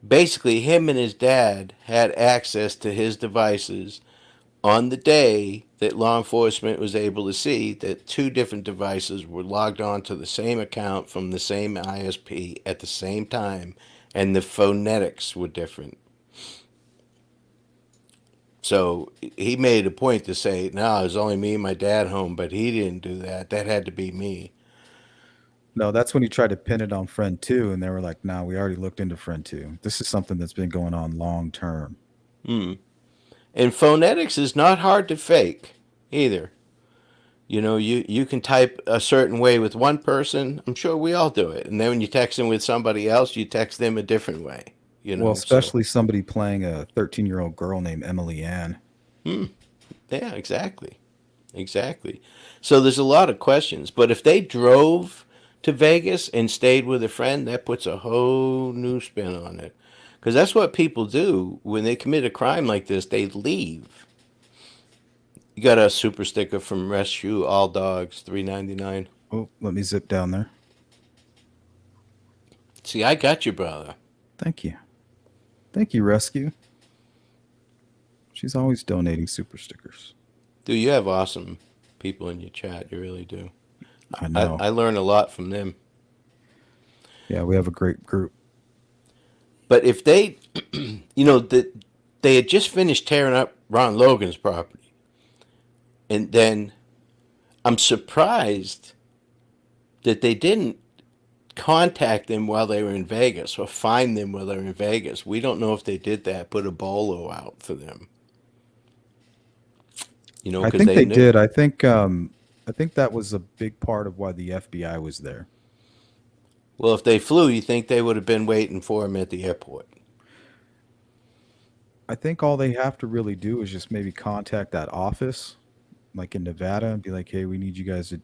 basically him and his dad had access to his devices on the day that law enforcement was able to see that two different devices were logged on to the same account from the same ISP at the same time, and the phonetics were different. So he made a point to say, no, it was only me and my dad home, but he didn't do that. That had to be me. No, that's when he tried to pin it on friend two, and they were like, "Nah, we already looked into friend two. This is something that's been going on long term." Hmm. And phonetics is not hard to fake either. You know, you can type a certain way with one person. I'm sure we all do it. And then when you text them with somebody else, you text them a different way. You Well, know, so especially somebody playing a 13-year-old girl named Emily Ann. yeah, exactly. Exactly. So there's a lot of questions. But if they drove to Vegas and stayed with a friend, that puts a whole new spin on it. Because that's what people do when they commit a crime like this. They leave. You got a super sticker from Rescue All Dogs, $3.99. Oh, let me zip down there. See, I got you, brother. Thank you. Thank you, Rescue. She's always donating super stickers. Dude, you have awesome people in your chat. You really do. I I, know. I learn a lot from them. Yeah, we have a great group. But if they, they had just finished tearing up Ron Logan's property. And then I'm surprised that they didn't contact them while they were in Vegas or find them while they were in Vegas. We don't know if they did that, put a bolo out for them. You know, I because think they they knew. did. I think that was a big part of why the FBI was there. Well, if they flew, you think they would have been waiting for him at the airport. I think all they have to really do is just maybe contact that office, like in Nevada, and be like, "Hey, we need you guys to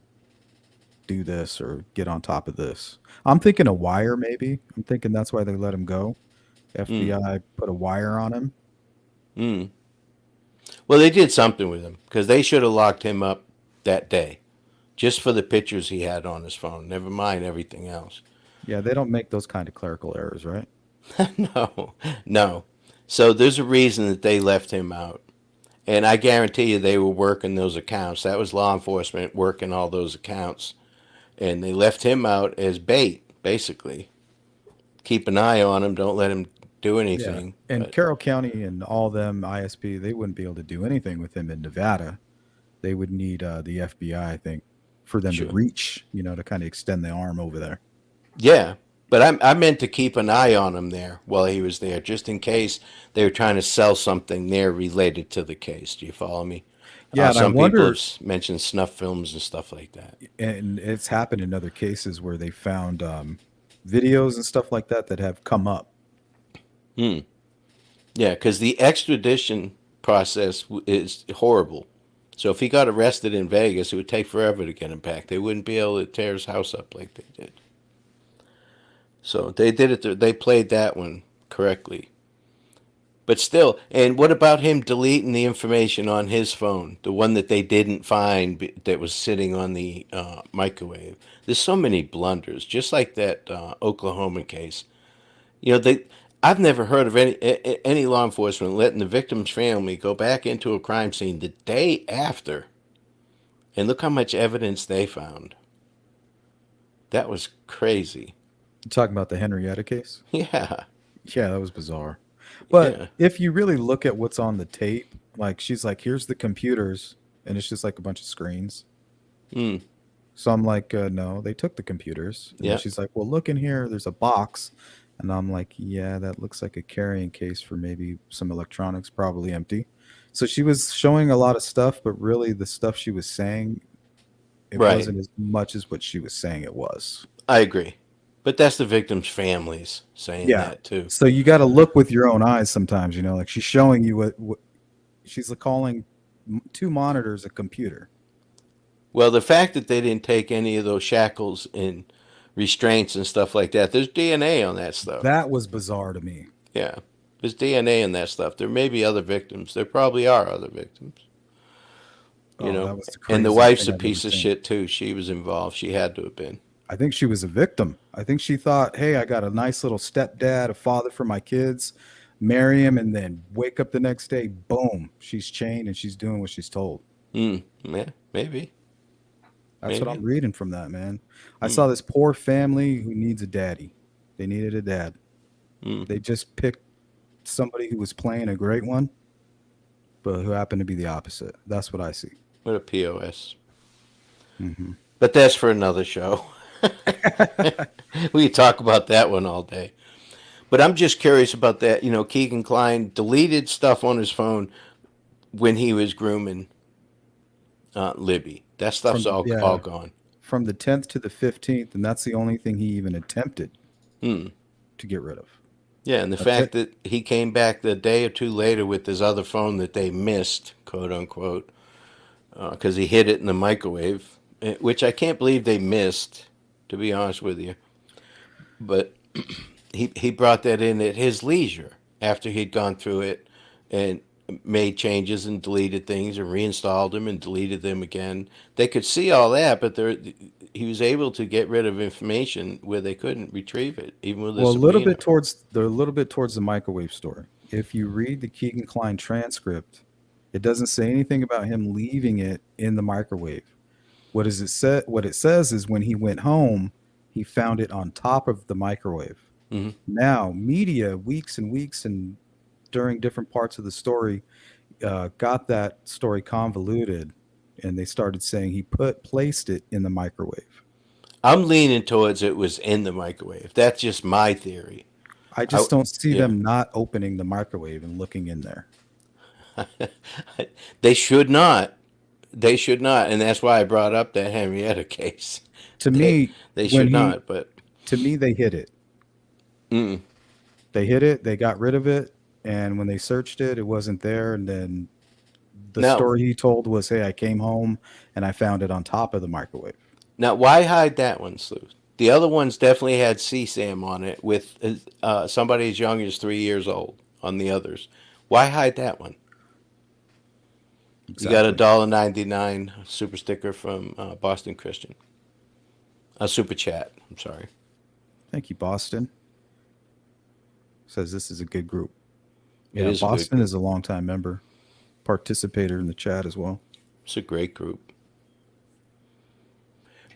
do this or get on top of this." I'm thinking a wire, maybe. I'm thinking that's why they let him go. Mm, FBI put a wire on him. mm. Well, they did something with him because they should have locked him up that day just for the pictures he had on his phone. Never mind everything else. Yeah, they don't make those kind of clerical errors, right? No, no. So there's a reason that they left him out. And I guarantee you they were working those accounts. That was law enforcement working all those accounts. And they left him out as bait, basically. Keep an eye on him. Don't let him do Yeah. anything. And But Carroll County and all them ISP, they wouldn't be able to do anything with him in Nevada. They would need the FBI, I think, for them to sure. reach, to kind of extend the arm over there. Yeah. But I meant to keep an eye on him there while he was there, just in case they were trying to sell something there related to the case. Do you follow me? Yeah, and I Some people have wonder, mentioned snuff films and stuff like that. and it's happened in other cases where they found videos and stuff like that that have come up. Hmm. Yeah, because the extradition process is horrible. So if he got arrested in Vegas, it would take forever to get him back. They wouldn't be able to tear his house up like they did. So they did it. They played that one correctly. But still, and what about him deleting the information on his phone, the one that they didn't find that was sitting on the microwave? There's so many blunders, just like that Oklahoma case. You know, they. I've never heard of any law enforcement letting the victim's family go back into a crime scene the day after, and look how much evidence they found. That was crazy. You talking about the Henrietta case? Yeah, Yeah, that was bizarre. But yeah. if you really look at what's on the tape, like she's like, here's the computers, and it's just like a bunch of screens. Mm, So I'm like, no, they took the computers. And then yeah. she's like, well, look in here, there's a box. And I'm like, yeah, that looks like a carrying case for maybe some electronics, probably empty. So she was showing a lot of stuff, but really the stuff she was saying, it Right. wasn't as much as what she was saying it was. I agree. But that's the victim's families saying Yeah. that too. So you got to look with your own eyes sometimes, like she's showing you what she's calling two monitors a computer. Well, the fact that they didn't take any of those shackles and restraints and stuff like that, there's DNA on that stuff. That was bizarre to me. Yeah. There's DNA in that stuff. There may be other victims. There probably are other victims. You Oh, know? that was the And the craziest wife's thing a I've ever piece of seen. shit too. She was involved. She had to have been. I think she was a victim. I think she thought, hey, I got a nice little stepdad, a father for my kids, marry him, and then wake up the next day, boom, she's chained and she's doing what she's told. Yeah, maybe. That's what I'm Maybe. reading from that, man. I Mm, saw this poor family who needs a daddy. They needed a dad. mm. They just picked somebody who was playing a great one, but who happened to be the opposite. That's what I see. What a POS. Hmm. But that's for another show. We could talk about that one all day. But I'm just curious about that. You know, Keegan Klein deleted stuff on his phone when he was grooming Libby. That stuff's From all yeah, gone. from the 10th to the 15th, and that's the only thing he even attempted Hmm. to get rid of. Yeah, and the That's fact it. that he came back the day or two later with his other phone that they missed, quote unquote, because he hid it in the microwave, which I can't believe they missed, to be honest with you. But he brought that in at his leisure after he'd gone through it and made changes and deleted things and reinstalled them and deleted them again. They could see all that, but he was able to get rid of information where they couldn't retrieve it, even with a Well, subpoena. a little bit towards the microwave story. If you read the Keegan Klein transcript, it doesn't say anything about him leaving it in the microwave. What it says is when he went home, he found it on top of the microwave. Hmm. Now, media weeks and weeks and during different parts of the story got that story convoluted, and they started saying he put placed it in the microwave. I'm leaning towards it was in the microwave. That's just my theory. I I just don't see yeah. them not opening the microwave and looking in there. They should not. They should not, and that's why I brought up that Henrietta case. To They me, they when should he not, but to me they hid it. mm, They hid it. They got rid of it, and when they searched it, it wasn't there. And then the now story he told was, "Hey, I came home and I found it on top of the microwave." now why hide that one, Sleuth? The other ones definitely had CSAM on it with somebody as young as 3 years old on the others. Why hide that one? You got a Exactly. $1.99 super sticker from Boston Christian, a super chat. I'm sorry. Thank you, Boston. Says this is a good group. It Yeah, is a good Boston group. is a longtime member, participator in the chat as well. It's a great group.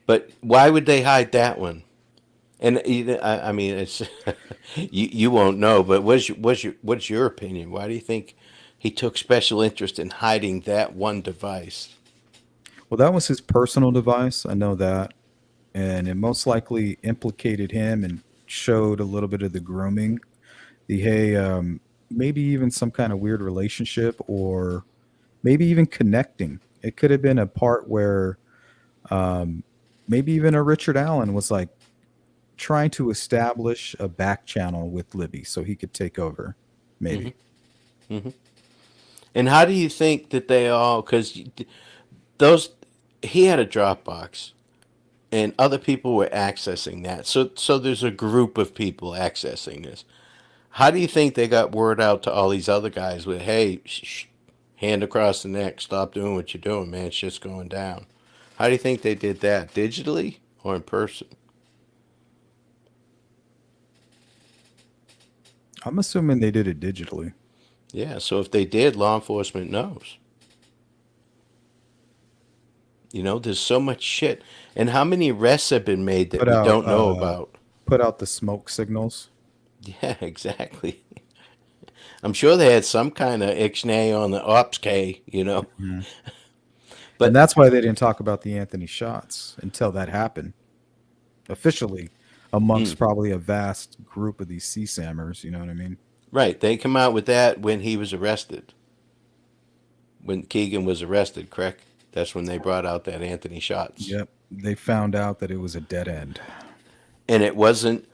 But why would they hide that one? And I mean, it's you won't know. But what's your opinion? Why do you think he took special interest in hiding that one device? Well, that was his personal device. I know that. And it most likely implicated him and showed a little bit of the grooming. The hey, maybe even some kind of weird relationship or maybe even connecting. It could have been a part where um, maybe even a Richard Allen was like trying to establish a back channel with Libby so he could take over. Hmm. Maybe. Hmm. And how do you think that they all? Because those he had a Dropbox, and other people were accessing that. So there's a group of people accessing this. How do you think they got word out to all these other guys with, hey, hand across the neck, stop doing what you're doing, man, shit's going down? How do you think they did that? Digitally or in person? I'm assuming they did it digitally. Yeah, so if they did, law enforcement knows. There's so much shit. And how many arrests have been made that Put we out don't know about? put out the smoke signals. Yeah, exactly. I'm sure they had some kind of ixnay on the ops K. Mhm. And But, that's why they didn't talk about the Anthony shots until that happened officially mm, amongst probably a vast group of these CSAMers. You know what I mean? right, they come out with that when he was arrested. When Keegan was arrested, correct? That's when they brought out that Anthony shots. Yep. They found out that it was a dead end. And it wasn't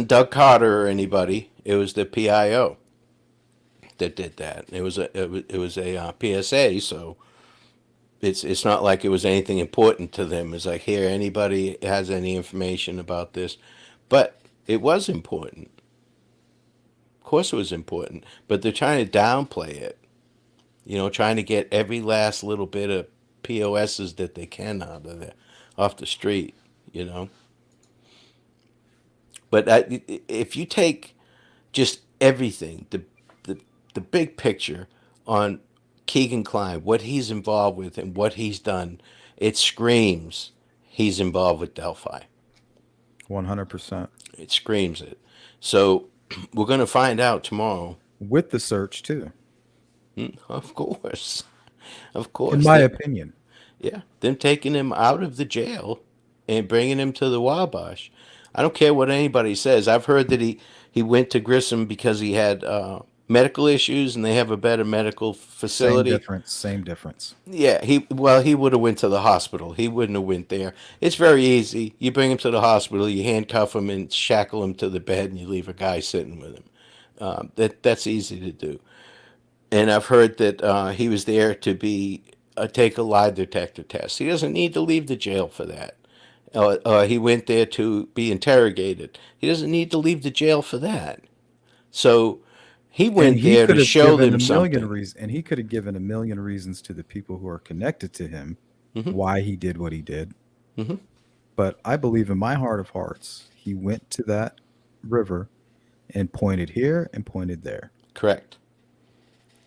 Doug Carter or anybody. It was the PIO that did that. It was a PSA, so it's not like it was anything important to them. It's like, here, anybody has any information about this, but it was important. Of course, it was important, but they're trying to downplay it. Trying to get every last little bit of POSs that they can out of there, off the street. You know, but if you take just everything, the big picture on Keegan Klein, what he's involved with and what he's done, it screams he's involved with Delphi. 100%. It screams it. So we're going to find out tomorrow. With the search too, Of course. Of in course. my opinion. Yeah. Them taking him out of the jail and bringing him to the Wabash. I don't care what anybody says. I've heard that he went to Grissom because he had medical issues and they have a better medical Same facility. difference. Same difference. Yeah, he would have went to the hospital. He wouldn't have went there. It's very easy. You bring him to the hospital, you handcuff him and shackle him to the bed, and you leave a guy sitting with him. That's easy to do. And I've heard that he was there to be take a lie detector test. He doesn't need to leave the jail for that. He went there to be interrogated. He doesn't need to leave the jail for that. So he And went he there could to have show given them a million something. reasons, and he could have given a million reasons to the people who are connected to him why he did what he did. Hmm. But I believe in my heart of hearts, he went to that river and pointed here and pointed there. Correct.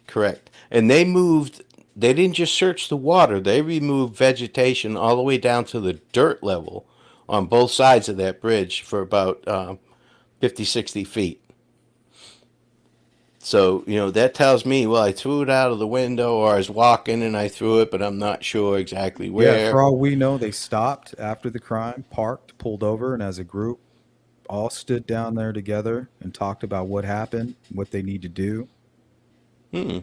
Correct. And they moved, they didn't just search the water, they removed vegetation all the way down to the dirt level on both sides of that bridge for about 50, 60 feet. So, that tells me, well, I threw it out of the window or I was walking and I threw it, but I'm not sure exactly Yeah, for where. all we know, they stopped after the crime, parked, pulled over, and as a group, all stood down there together and talked about what happened, what they need to do. Hmm.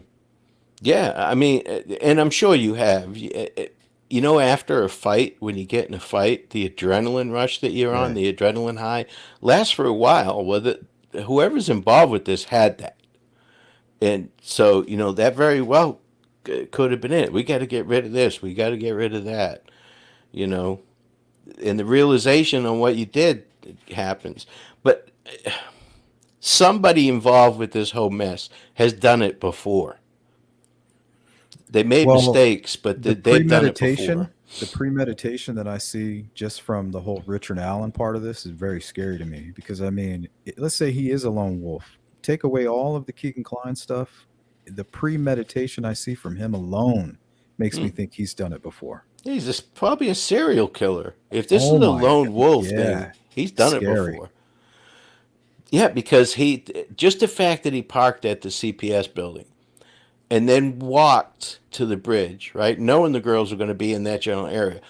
Yeah, I mean, and I'm sure you have. After a fight, when you get in a fight, the adrenaline rush that you're on, Right. the adrenaline high, lasts for a while. Whether whoever's involved with this had that, and so that very well could have been it. We got to get rid of this. We got to get rid of that. You know, and the realization on what you did happens, but somebody involved with this whole mess has done it before. They made Well, mistakes, but the they've done it before. premeditation that I see just from the whole Richard Allen part of this is very scary to me because I mean, let's say he is a lone wolf. Take away all of the Keegan Klein stuff, the premeditation I see from him alone makes me Hmm. think he's done it before. He's probably a serial killer. If this Oh is a my lone god. wolf thing, Yeah. he's done it Scary. before. Yeah, because he just the fact that he parked at the CPS building and then walked to the bridge, right, knowing the girls were going to be in that general area,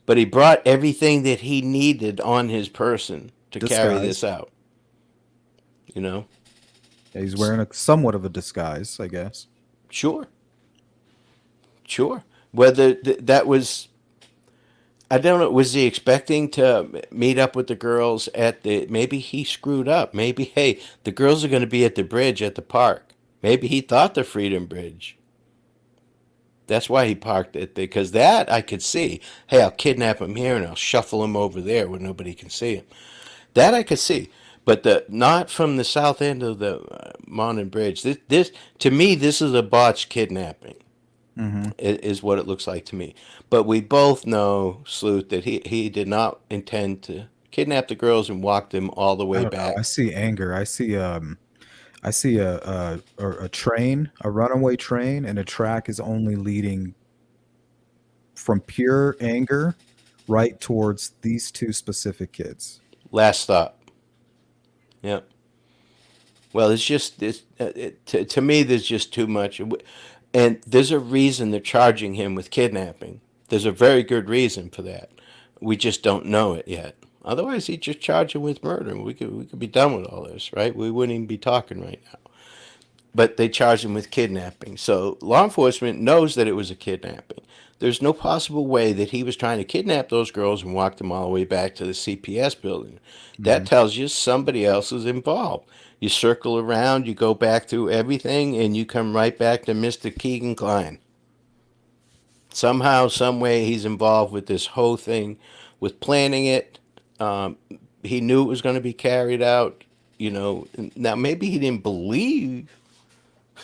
but he brought everything that he needed on his person to carry this Disguise. out. You know, Yeah, he's wearing a somewhat of a disguise, I guess. sure, sure. Whether that was I don't know. Was he expecting to meet up with the girls at the? Maybe he screwed up. Maybe hey, the girls are going to be at the bridge at the park. Maybe he thought the Freedom Bridge. That's why he parked it there. Because that I could see. Hey, I'll kidnap him here and I'll shuffle him over there where nobody can see him. That I could see. But the not from the south end of the Mountain Bridge. This to me, this is a botched kidnapping. Hmm. Is what it looks like to me. But we both know, Sleuth, that he did not intend to kidnap the girls and walk them all the I way don't know. back. I see anger. I see a train, a runaway train, and a track is only leading from pure anger right towards these two specific kids. Last stop. Yeah. Well, to me, there's just too much. And there's a reason they're charging him with kidnapping. There's a very good reason for that. We just don't know it yet. Otherwise, he'd just charge him with murder. We could be done with all this, right? We wouldn't even be talking right now. But they charged him with kidnapping. So law enforcement knows that it was a kidnapping. There's no possible way that he was trying to kidnap those girls and walk them all the way back to the CPS building. That Hmm. tells you somebody else is involved. You circle around, you go back through everything, and you come right back to Mr. Keegan Klein. Somehow, some way, he's involved with this whole thing, with planning it. Um, he knew it was going to be carried out. Now maybe he didn't believe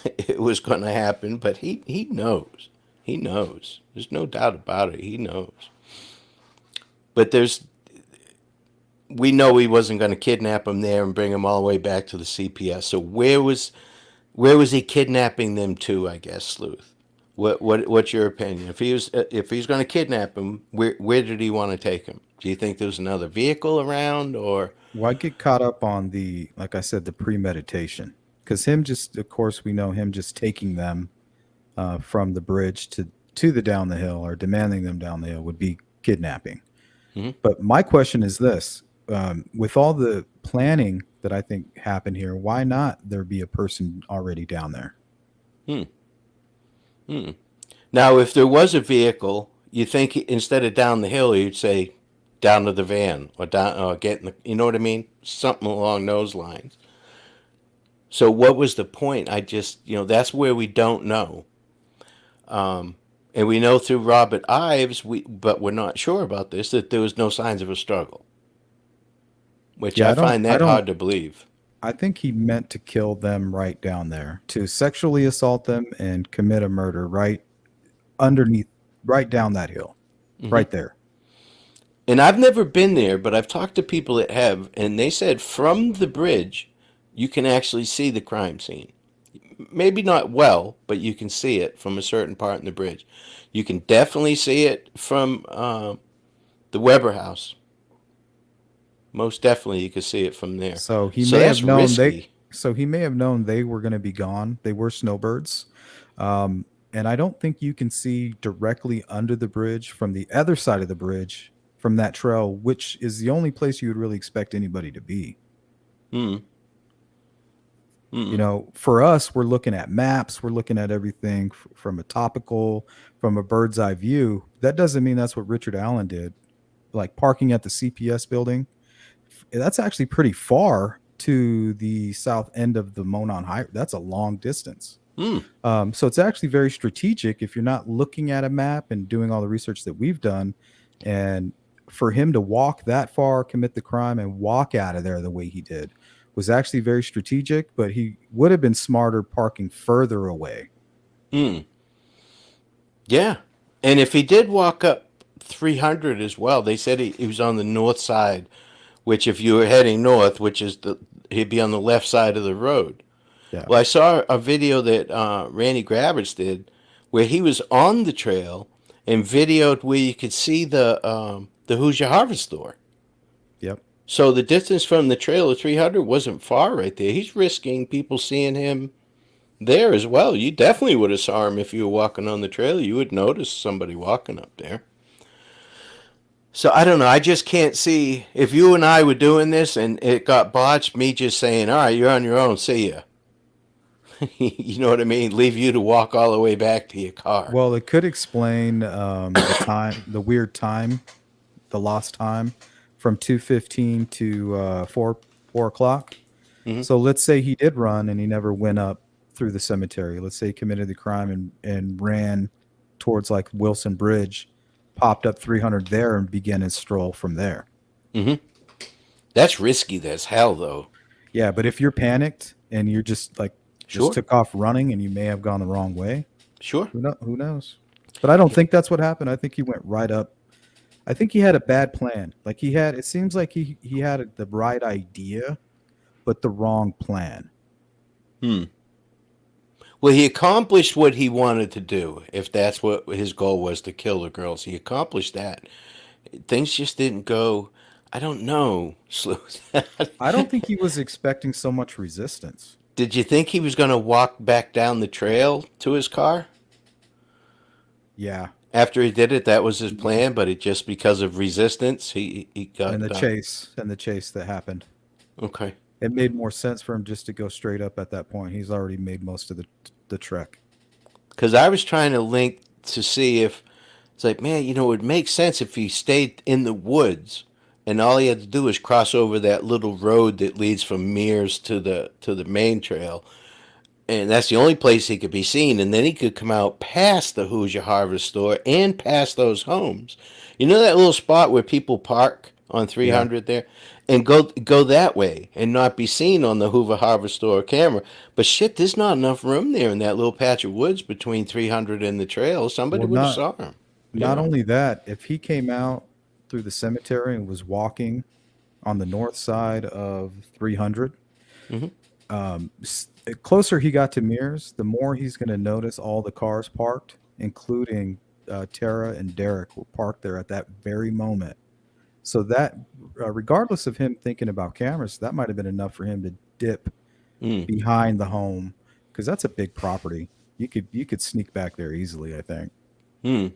it was going to happen, but he knows. He knows. There's no doubt about it. He knows. But we know he wasn't going to kidnap them there and bring them all the way back to the CPS. So where was he kidnapping them to? I guess, Sleuth. What's your opinion? If he's going to kidnap him, where did he want to take him? Do you think there's another vehicle around or? Well, I get caught up on the, like I said, the premeditation. Because him just, of course, we know him just taking them from the bridge to the down the hill or demanding them down the hill would be kidnapping. Mhm. But my question is this with all the planning that I think happened here. Why not there be a person already down there? Hmm. Hmm. Now, if there was a vehicle, you think instead of down the hill, you'd say down to the van or down or get in the, you know what I mean? Something along those lines. So what was the point? I just, that's where we don't know. Um, and we know through Robert Ives, but we're not sure about this, that there was no signs of a struggle, which Yeah, I I don't find I that don't hard to believe. I think he meant to kill them right down there, to sexually assault them and commit a murder right underneath, right down that hill, Hmm. right there. And I've never been there, but I've talked to people that have, and they said from the bridge, you can actually see the crime scene. Maybe not well, but you can see it from a certain part in the bridge. You can definitely see it from the Weber house. Most definitely, you can see it from there. So he So may that's have known they risky. so he may have known they were going to be gone. They were snowbirds. Um, and I don't think you can see directly under the bridge from the other side of the bridge from that trail, which is the only place you would really expect anybody to be. Mm, You mm, know, for us, we're looking at maps, we're looking at everything from a topical, from a bird's eye view. That doesn't mean that's what Richard Allen did. Like parking at the CPS building, that's actually pretty far to the south end of the Monon High. That's a long distance. mm. So it's actually very strategic if you're not looking at a map and doing all the research that we've done. And for him to walk that far, commit the crime, and walk out of there the way he did was actually very strategic, but he would have been smarter parking further away. Mm. Yeah. And if he did walk up 300 as well, they said he was on the north side, which if you were heading north, which is he'd be on the left side of the road. Yeah. Well, I saw a video that Randy Grabbers did where he was on the trail and videoed where you could see the Hoosier Harvest store. Yep. So the distance from the trail of 300 wasn't far right there. He's risking people seeing him there as well. You definitely would have saw him if you were walking on the trail. You would notice somebody walking up there. So I don't know. I just can't see if you and I were doing this and it got botched. Me just saying, "All right, you're on your own. See ya." You know what I mean? Leave you to walk all the way back to your car. Well, it could explain the time, the weird time, the lost time from 2:15 to 4 o'clock. Hmm. So let's say he did run and he never went up through the cemetery. Let's say he committed the crime and ran towards like Wilson Bridge, popped up 300 there and began his stroll from there. Hmm. That's risky as hell, though. Yeah, but if you're panicked and you're just like just Sure, took off running and you may have gone the wrong way, sure. who knows? But I don't think that's what happened. I think he went right up. I think he had a bad plan. Like he had it seems like he had the right idea but the wrong plan. Hmm. Well, he accomplished what he wanted to do. If that's what his goal was to kill the girls, he accomplished that. Things just didn't go. I don't know, Sleuth. I don't think he was expecting so much resistance. Did you think he was going to walk back down the trail to his car? Yeah. After he did it, that was his plan, but it just because of resistance, he got And the chase that happened. okay. It made more sense for him just to go straight up at that point. He's already made most of the trek. Because I was trying to link to see if it's like, man, it would make sense if he stayed in the woods and all he had to do was cross over that little road that leads from Mears to the main trail, and that's the only place he could be seen. And then he could come out past the Hoosier Harvest store and past those homes. You know that little spot where people park on Yeah. 300 there, and go that way and not be seen on the Hoover Harvest store camera. But shit, there's not enough room there in that little patch of woods between 300 and the trail. Somebody Well, would have saw him. not Yeah. only that, if he came out through the cemetery and was walking on the north side of 300, Hmm. closer he got to Mears, the more he's going to notice all the cars parked, including Tara and Derek were parked there at that very moment. So that, regardless of him thinking about cameras, that might have been enough for him to dip Mm. behind the home because that's a big property. You could sneak back there easily, I think. Mm.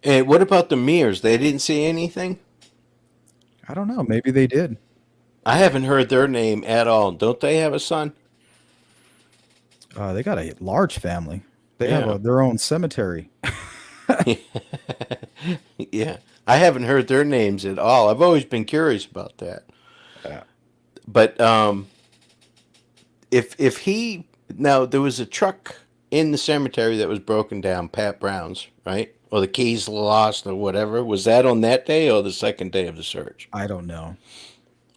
And what about the Mears? They didn't see anything? I don't know. Maybe they did. I haven't heard their name at all. Don't they have a son? They got a large family. They have Yeah. their own cemetery. Yeah. I haven't heard their names at all. I've always been curious about that. Yeah. But if he now there was a truck in the cemetery that was broken down, Pat Brown's, right? Or the keys lost or whatever. Was that on that day or the second day of the search? I don't know.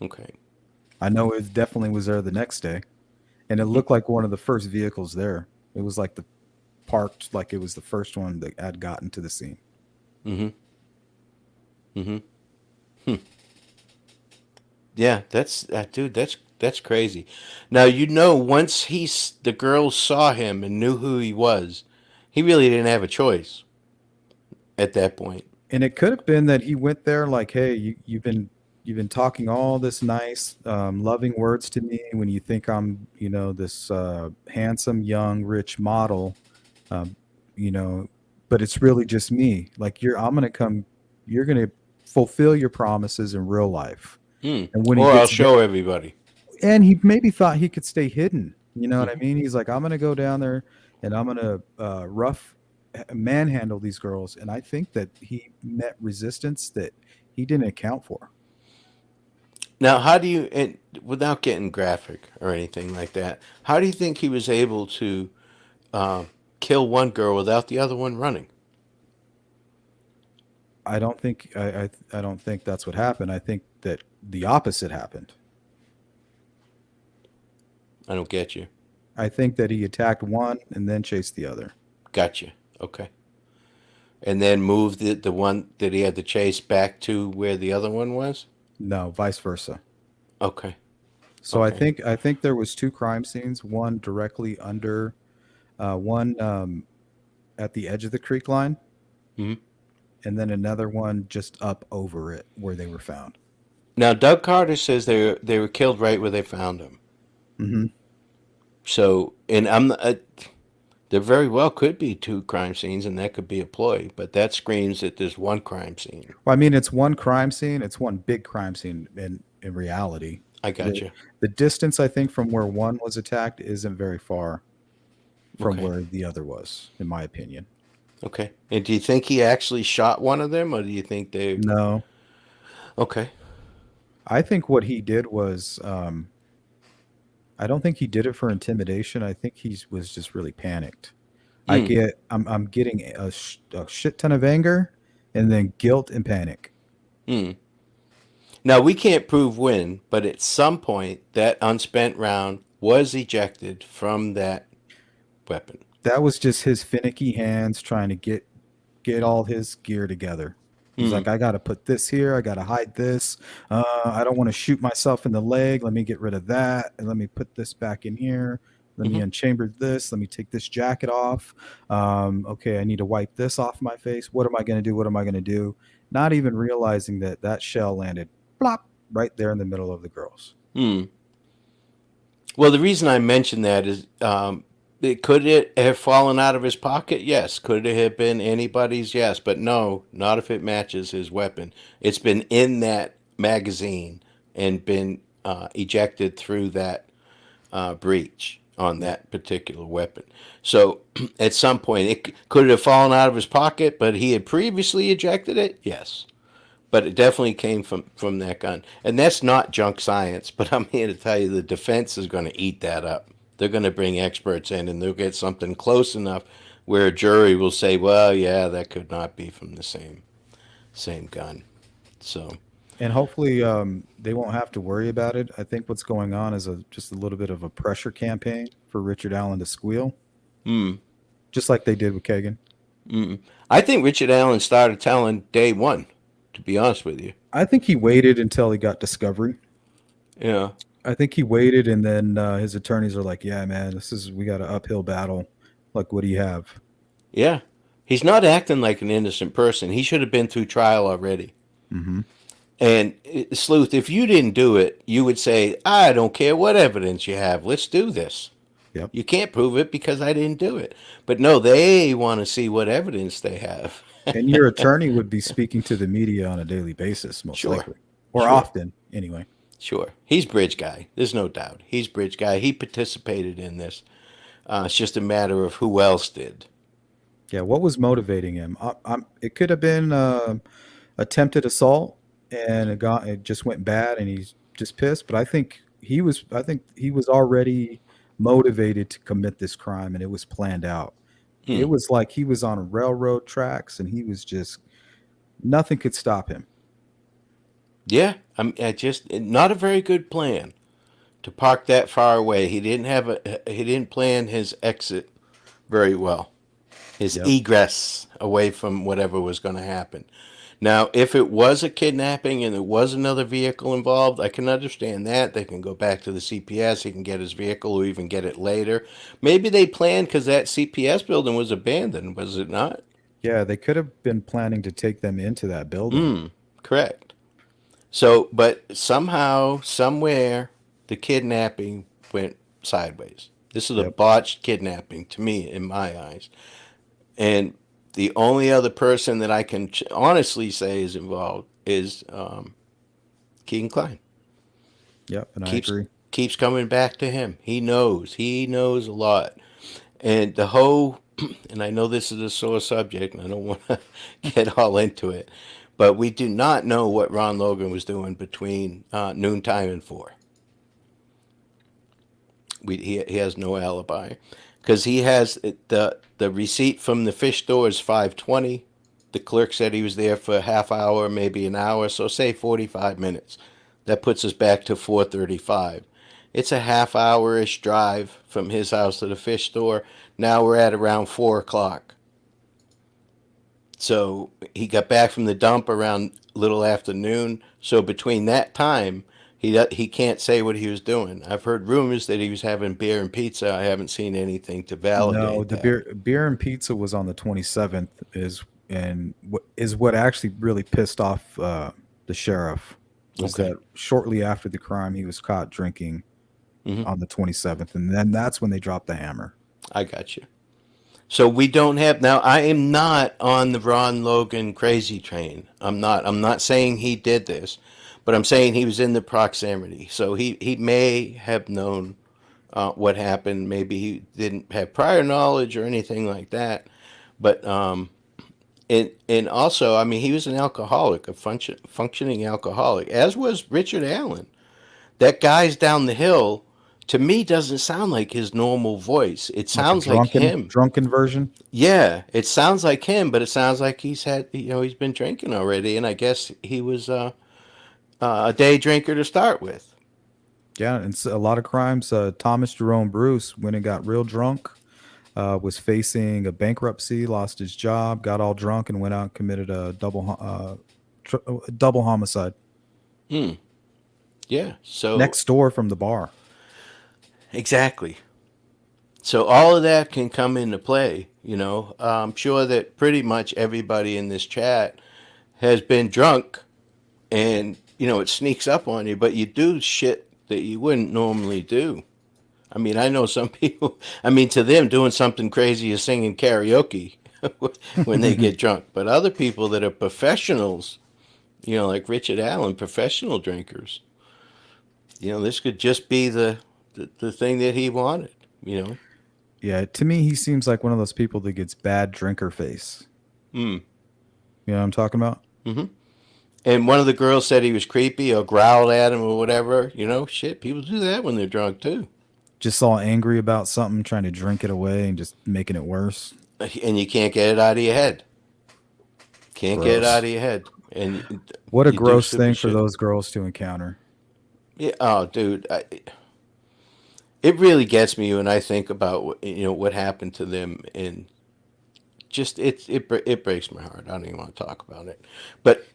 Okay. I know it definitely was there the next day, and it looked like one of the first vehicles there. It was like the parked, like it was the first one that had gotten to the scene. Mm-hmm. Mm-hmm. Yeah, that's dude. That's crazy. Now once the girls saw him and knew who he was, he really didn't have a choice at that point. And it could have been that he went there like, "Hey, you've been talking all this nice, loving words to me when you think I'm, this handsome, young, rich model, um, you know, but it's really just me. Like I'm gonna come, you're gonna fulfill your promises in real life." Hmm. And when he Or I'll gets there, show everybody. and he maybe thought he could stay hidden. You know what I Hmm. mean? He's like, I'm gonna go down there and I'm gonna rough manhandle these girls. And I think that he met resistance that he didn't account for. Now, how do you, and without getting graphic or anything like that, how do you think he was able to uh, kill one girl without the other one running? I don't think that's what happened. I think that the opposite happened. I don't get you. I think that he attacked one and then chased the other. Gotcha. Okay. And then moved the one that he had to chase back to where the other one was? No, vice versa. Okay. So I Okay. think I think there was two crime scenes, one directly under, one at the edge of the creek line, Hmm. and then another one just up over it where they were found. Now, Doug Carter says they were killed right where they found him. Hmm. So, and there very well could be two crime scenes, and that could be a ploy, but that screams that there's one crime scene. Well, I mean, it's one crime scene. It's one big crime scene in reality. I The gotcha. the distance I think from where one was attacked isn't very far from Okay. where the other was, in my opinion. Okay. And do you think he actually shot one of them, or do you think they? No, Okay. I think what he did was, I don't think he did it for intimidation. I think he was just really panicked. Hmm. I'm getting a shit ton of anger, and then guilt and panic. Hmm. Now we can't prove when, but at some point that unspent round was ejected from that weapon. That was just his finicky hands trying to get all his gear together. He's Hmm. like, I got to put this here. I got to hide this. I don't want to shoot myself in the leg. Let me get rid of that. And let me put this back in here. Let me Hmm. unchamber this. Let me take this jacket off. Okay, I need to wipe this off my face. What am I going to do? What am I going to do? Not even realizing that that shell landed plop right there in the middle of the girls. Hmm. Well, the reason I mentioned that is, could it have fallen out of his pocket? Yes. Could it have been anybody's? Yes. But no, not if it matches his weapon. It's been in that magazine and been ejected through that breach on Yeah. that particular weapon. So at some point, could it have fallen out of his pocket, but he had previously ejected it? Yes. But it definitely came from that gun. And that's not junk science, but I'm here to tell you the defense is going to eat that up. They're going to bring experts in and they'll get something close enough where a jury will say, well, yeah, that could not be from the same gun. So, And hopefully, they won't have to worry about it. I think what's going on is just a little bit of a pressure campaign for Richard Allen to squeal, mm, just like they did with Kagan. I think Richard Allen started telling day one, to be honest with you. I think he waited until he got discovery. Yeah. I think he waited, and then his attorneys are like, "Yeah, man, we got an uphill battle. Like, what do you have?" Yeah. He's not acting like an innocent person. He should have been through trial already. Hmm. And Sleuth, if you didn't do it, you would say, I don't care what evidence you have. Let's do this. Yep. You can't prove it because I didn't do it. But no, they want to see what evidence they have. And your attorney would be speaking to the media on a daily basis, most Sure. likely, or Sure. often, anyway. Sure. He's bridge guy. There's no doubt. He's bridge guy. He participated in this. It's just a matter of who else did. Yeah, what was motivating him? It could have been attempted assault, and it just went bad, and he's just pissed. But I think he was already motivated to commit this crime, and it was planned out. Hmm. It was like he was on railroad tracks, and he was just nothing could stop him. Yeah. I just not a very good plan to park that far away. He didn't plan his exit very well. His Yep. egress away from whatever was going to happen. Now, if it was a kidnapping and there was another vehicle involved, I can understand that. They can go back to the CPS. He can get his vehicle or even get it later. Maybe they planned because that CPS building was abandoned, was it not? Yeah, they could have been planning to take them into that building. Hmm. Correct. So, but somehow, somewhere, the kidnapping went sideways. This is a Yep. botched kidnapping to me, in my eyes. And the only other person that I can honestly say is involved is Keegan Klein. Yep, and I Keeps agree. keeps coming back to him. He knows. He knows a lot. And the whole, and I know this is a sore subject, and I don't want to get all into it, but we do not know what Ron Logan was doing between noontime and 4. He has no alibi because he has the receipt from the fish store is 5:20. The clerk said he was there for a half hour, maybe an hour, so say 45 minutes. That puts us back to 4:35. It's a half hour-ish drive from his house to the fish store. Now we're at around 4 o'clock. So he got back from the dump around little afternoon. So between that time, he can't say what he was doing. I've heard rumors that he was having beer and pizza. I haven't seen anything to No, validate the that. beer and pizza was on the 27th is what actually really pissed off the sheriff was Okay. that shortly after the crime he was caught drinking Hmm. on the 27th, and then that's when they dropped the hammer. I got you. So we don't have now. I am not on the Ron Logan crazy train. I'm not. I'm not saying he did this, but I'm saying he was in the proximity. So he may have known what happened. Maybe he didn't have prior knowledge or anything like that. But and also, I mean, he was an alcoholic, a functioning alcoholic, as was Richard Allen. That guy's down the hill. To me, doesn't sound like his normal voice. It Like a sounds like him. drunken version. Yeah, it sounds like him, but it sounds like he's been drinking already, and I guess he was a day drinker to start with. Yeah, and a lot of crimes. Thomas Jerome Bruce, when he got real drunk, was facing a bankruptcy, lost his job, got all drunk, and went out and committed a double homicide Hmm. Yeah. So next door from the bar. exactly. So all of that can come into play. I'm sure that pretty much everybody in this chat has been drunk, and it sneaks up on you, but you do shit that you wouldn't normally do. I mean, I know some people, I mean, to them, doing something crazy is singing karaoke when they get drunk. But other people that are professionals, like Richard Allen, professional drinkers, this could just be the thing that he wanted, you know? Yeah, to me, he seems like one of those people that gets bad drinker face. Mm. You know what I'm talking about? Hmm. And one of the girls said he was creepy or growled at him or whatever. Shit, people do that when they're drunk too. Just all angry about something, trying to drink it away and just making it worse. And you can't get it out of your head. Can't get it out Gross. of your head. And What a you do gross stupid thing for shit. those girls to encounter. Yeah. Oh, dude. It really gets me when I think about what happened to them, and just it breaks my heart. I don't even want to talk about it. But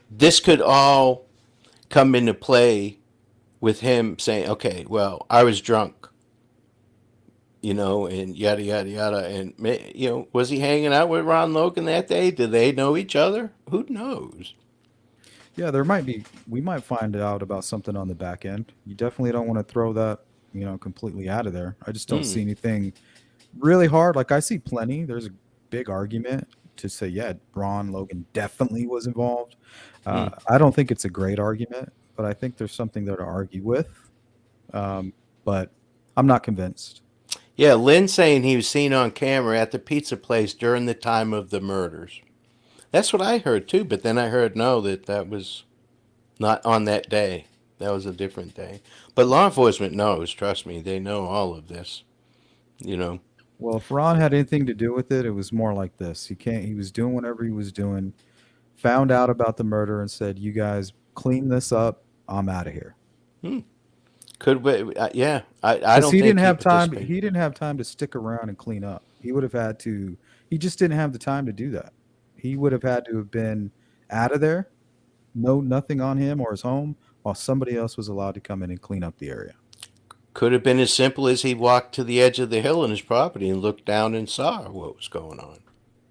this could all come into play with him saying, "Okay, well, I was drunk." And yada yada yada, and was he hanging out with Ron Logan that day? Did they know each other? Who knows? Yeah, we might find out about something on the back end. You definitely don't want to throw that, completely out of there. I just don't see Mm, anything really hard. Like I see plenty. There's a big argument to say, yeah, Ron Logan definitely was involved. mm, I don't think it's a great argument, but I think there's something there to argue with. But I'm not convinced. Yeah, Lynn's saying he was seen on camera at the pizza place during the time of the murders. That's what I heard too, but then I heard no, that was not on that day. That was a different day. But law enforcement knows, trust me, they know all of this, you know. Well, if Ron had anything to do with it, it was more like this. He was doing whatever he was doing, found out about the murder and said, "You guys clean this up. I'm out of here." Hmm. Could we, yeah, I Because don't think he he participated. didn't have time to stick around and clean up. He would have had to. He just didn't have the time to do that. He would have had to have been out of there, no nothing on him or his home, while somebody else was allowed to come in and clean up the area. Could have been as simple as he walked to the edge of the hill in his property and looked down and saw what was going on.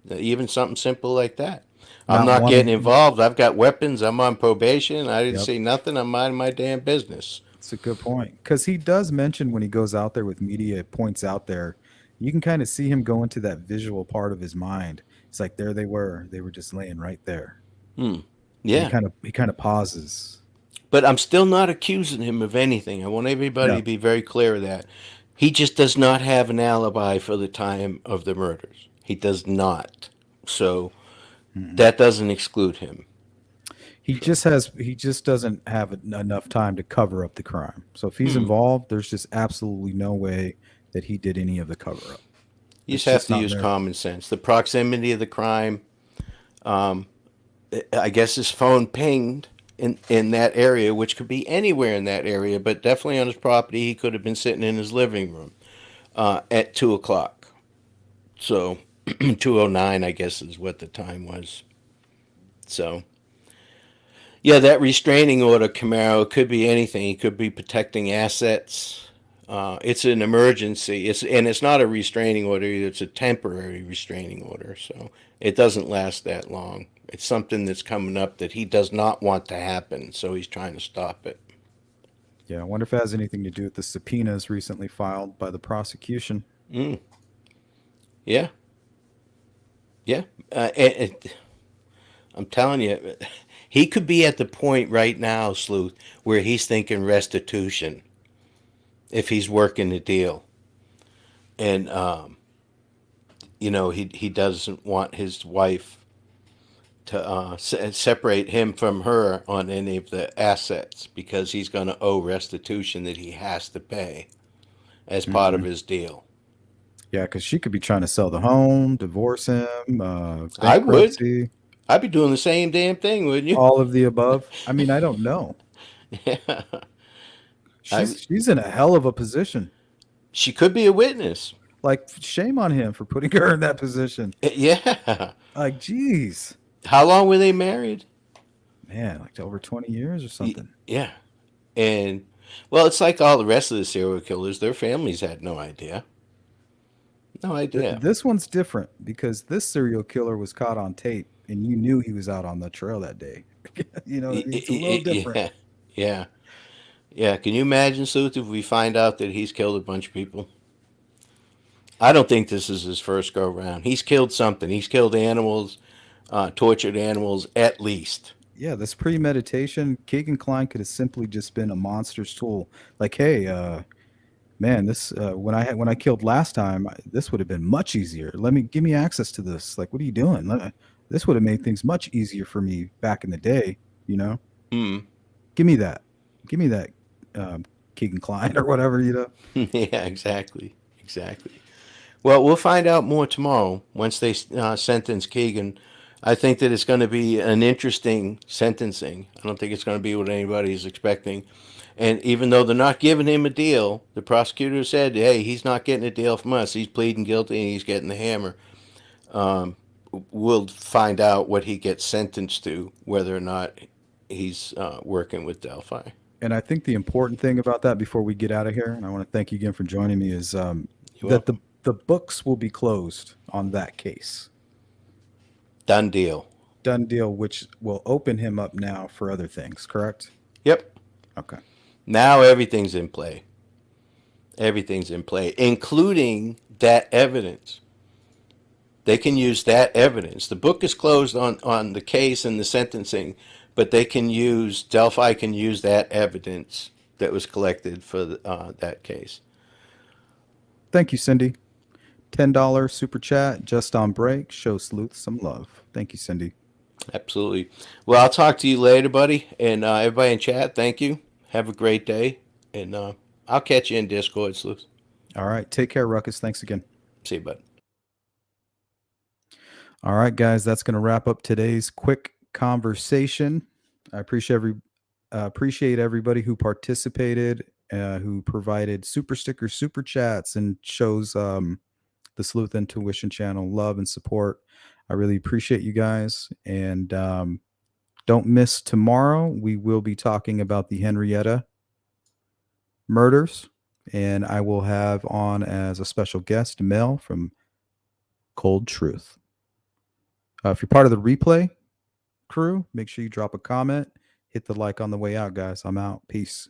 Even something simple like that. I'm Not not getting wanting. involved. I've got weapons. I'm on probation. I didn't Yep, see nothing. I'm minding my damn business. it's a good point. Because he does mention when he goes out there with media, it points out there, you can kind of see him go into that visual part of his mind. It's like there they were. They were just laying right there. Hmm. And Yeah. he kind of pauses. But I'm still not accusing him of anything. I want everybody No. to be very clear of that. He just does not have an alibi for the time of the murders. He does not. So Mm-mm. that doesn't exclude him. So, He just doesn't have enough time to cover up the crime. So if he's hmm. involved, there's just absolutely no way that he did any of the cover up. You It's just have just to not use there. common sense. The proximity of the crime. Um, I guess his phone pinged in that area, which could be anywhere in that area, but definitely on his property. He could have been sitting in his living room at 2 o'clock. So 2:09, I guess, is what the time was. So yeah, that restraining order, Camaro, could be anything. It could be protecting assets. It's an emergency. It's not a restraining order either. It's a temporary restraining order, so it doesn't last that long. It's something that's coming up that he does not want to happen, so he's trying to stop it. Yeah, I wonder if it has anything to do with the subpoenas recently filed by the prosecution. Mm, yeah, yeah. And I'm telling you, he could be at the point right now, Sleuth, where he's thinking restitution if he's working the deal. And he doesn't want his wife to separate him from her on any of the assets because he's going to owe restitution that he has to pay as part of Hmm. his deal. Yeah, because she could be trying to sell the home, divorce him, I would. bankruptcy, I'd be doing the same damn thing, wouldn't all of the above. I mean, I don't know. you? Yeah. I, She's in a hell of a position. she could be a witness. Like, shame on him for putting her in that position. Yeah. Like, geez, How long were they married? man, like over 20 years or something. Yeah. And, well, it's like all the rest of the serial killers. Their families had no idea. No idea. This one's different because this serial killer was caught on tape and you knew he was out on the trail that day. You know what I mean? It's a little different. Yeah. Yeah. Yeah. Can you imagine, Sleuth, if we find out that he's killed a bunch of people? I don't think this is his first go round. He's killed something. He's killed animals, tortured animals, at least. Yeah, this premeditation, Keegan Klein could have simply just been a monster's tool. Like, hey, man, this when I killed last time, this would have been much easier. Give me access to this. Like, what are you doing? This would have made things much easier for me back in the day. You know, Hmm. give me that. Give me that, um, Keegan Klein or whatever. You know. Yeah, exactly. Exactly. Well, we'll find out more tomorrow once they sentence Keegan. I think that it's going to be an interesting sentencing. I don't think it's going to be what anybody's expecting. And even though they're not giving him a deal, the prosecutor said, hey, he's not getting a deal from us. He's pleading guilty and he's getting the hammer. Um, we'll find out what he gets sentenced to, whether or not he's working with Delphi. And I think the important thing about that before we get out of here, and I want to thank you again for joining me, is You're that welcome. the books will be closed on that case. Done deal. Done deal, which will open him up now for other things, correct? Yep. Okay. Now everything's in play. Everything's in play, including that evidence. They can use that evidence. The book is closed on the case and the sentencing but they can use Delphi can use that evidence that was collected for that case. Thank you, Cindy. $10 super chat just on break. Show Sleuth some love. Thank you, Cindy. Absolutely. Well, I'll talk to you later, buddy, and everybody in chat. Thank you. Have a great day, and I'll catch you in Discord, Sleuth. All right. Take care, Ruckus. Thanks again. See you, bud. All right, guys. That's going to wrap up today's quick conversation. I appreciate everybody who participated, who provided super stickers, super chats, and shows the Sleuth Intuition channel love and support. I really appreciate you guys. And don't miss tomorrow. We will be talking about the Henrietta murders. And I will have on as a special guest Mel from Cold Truth. If you're part of the replay crew, make sure you drop a comment. Hit the like on the way out, guys. I'm out. Peace.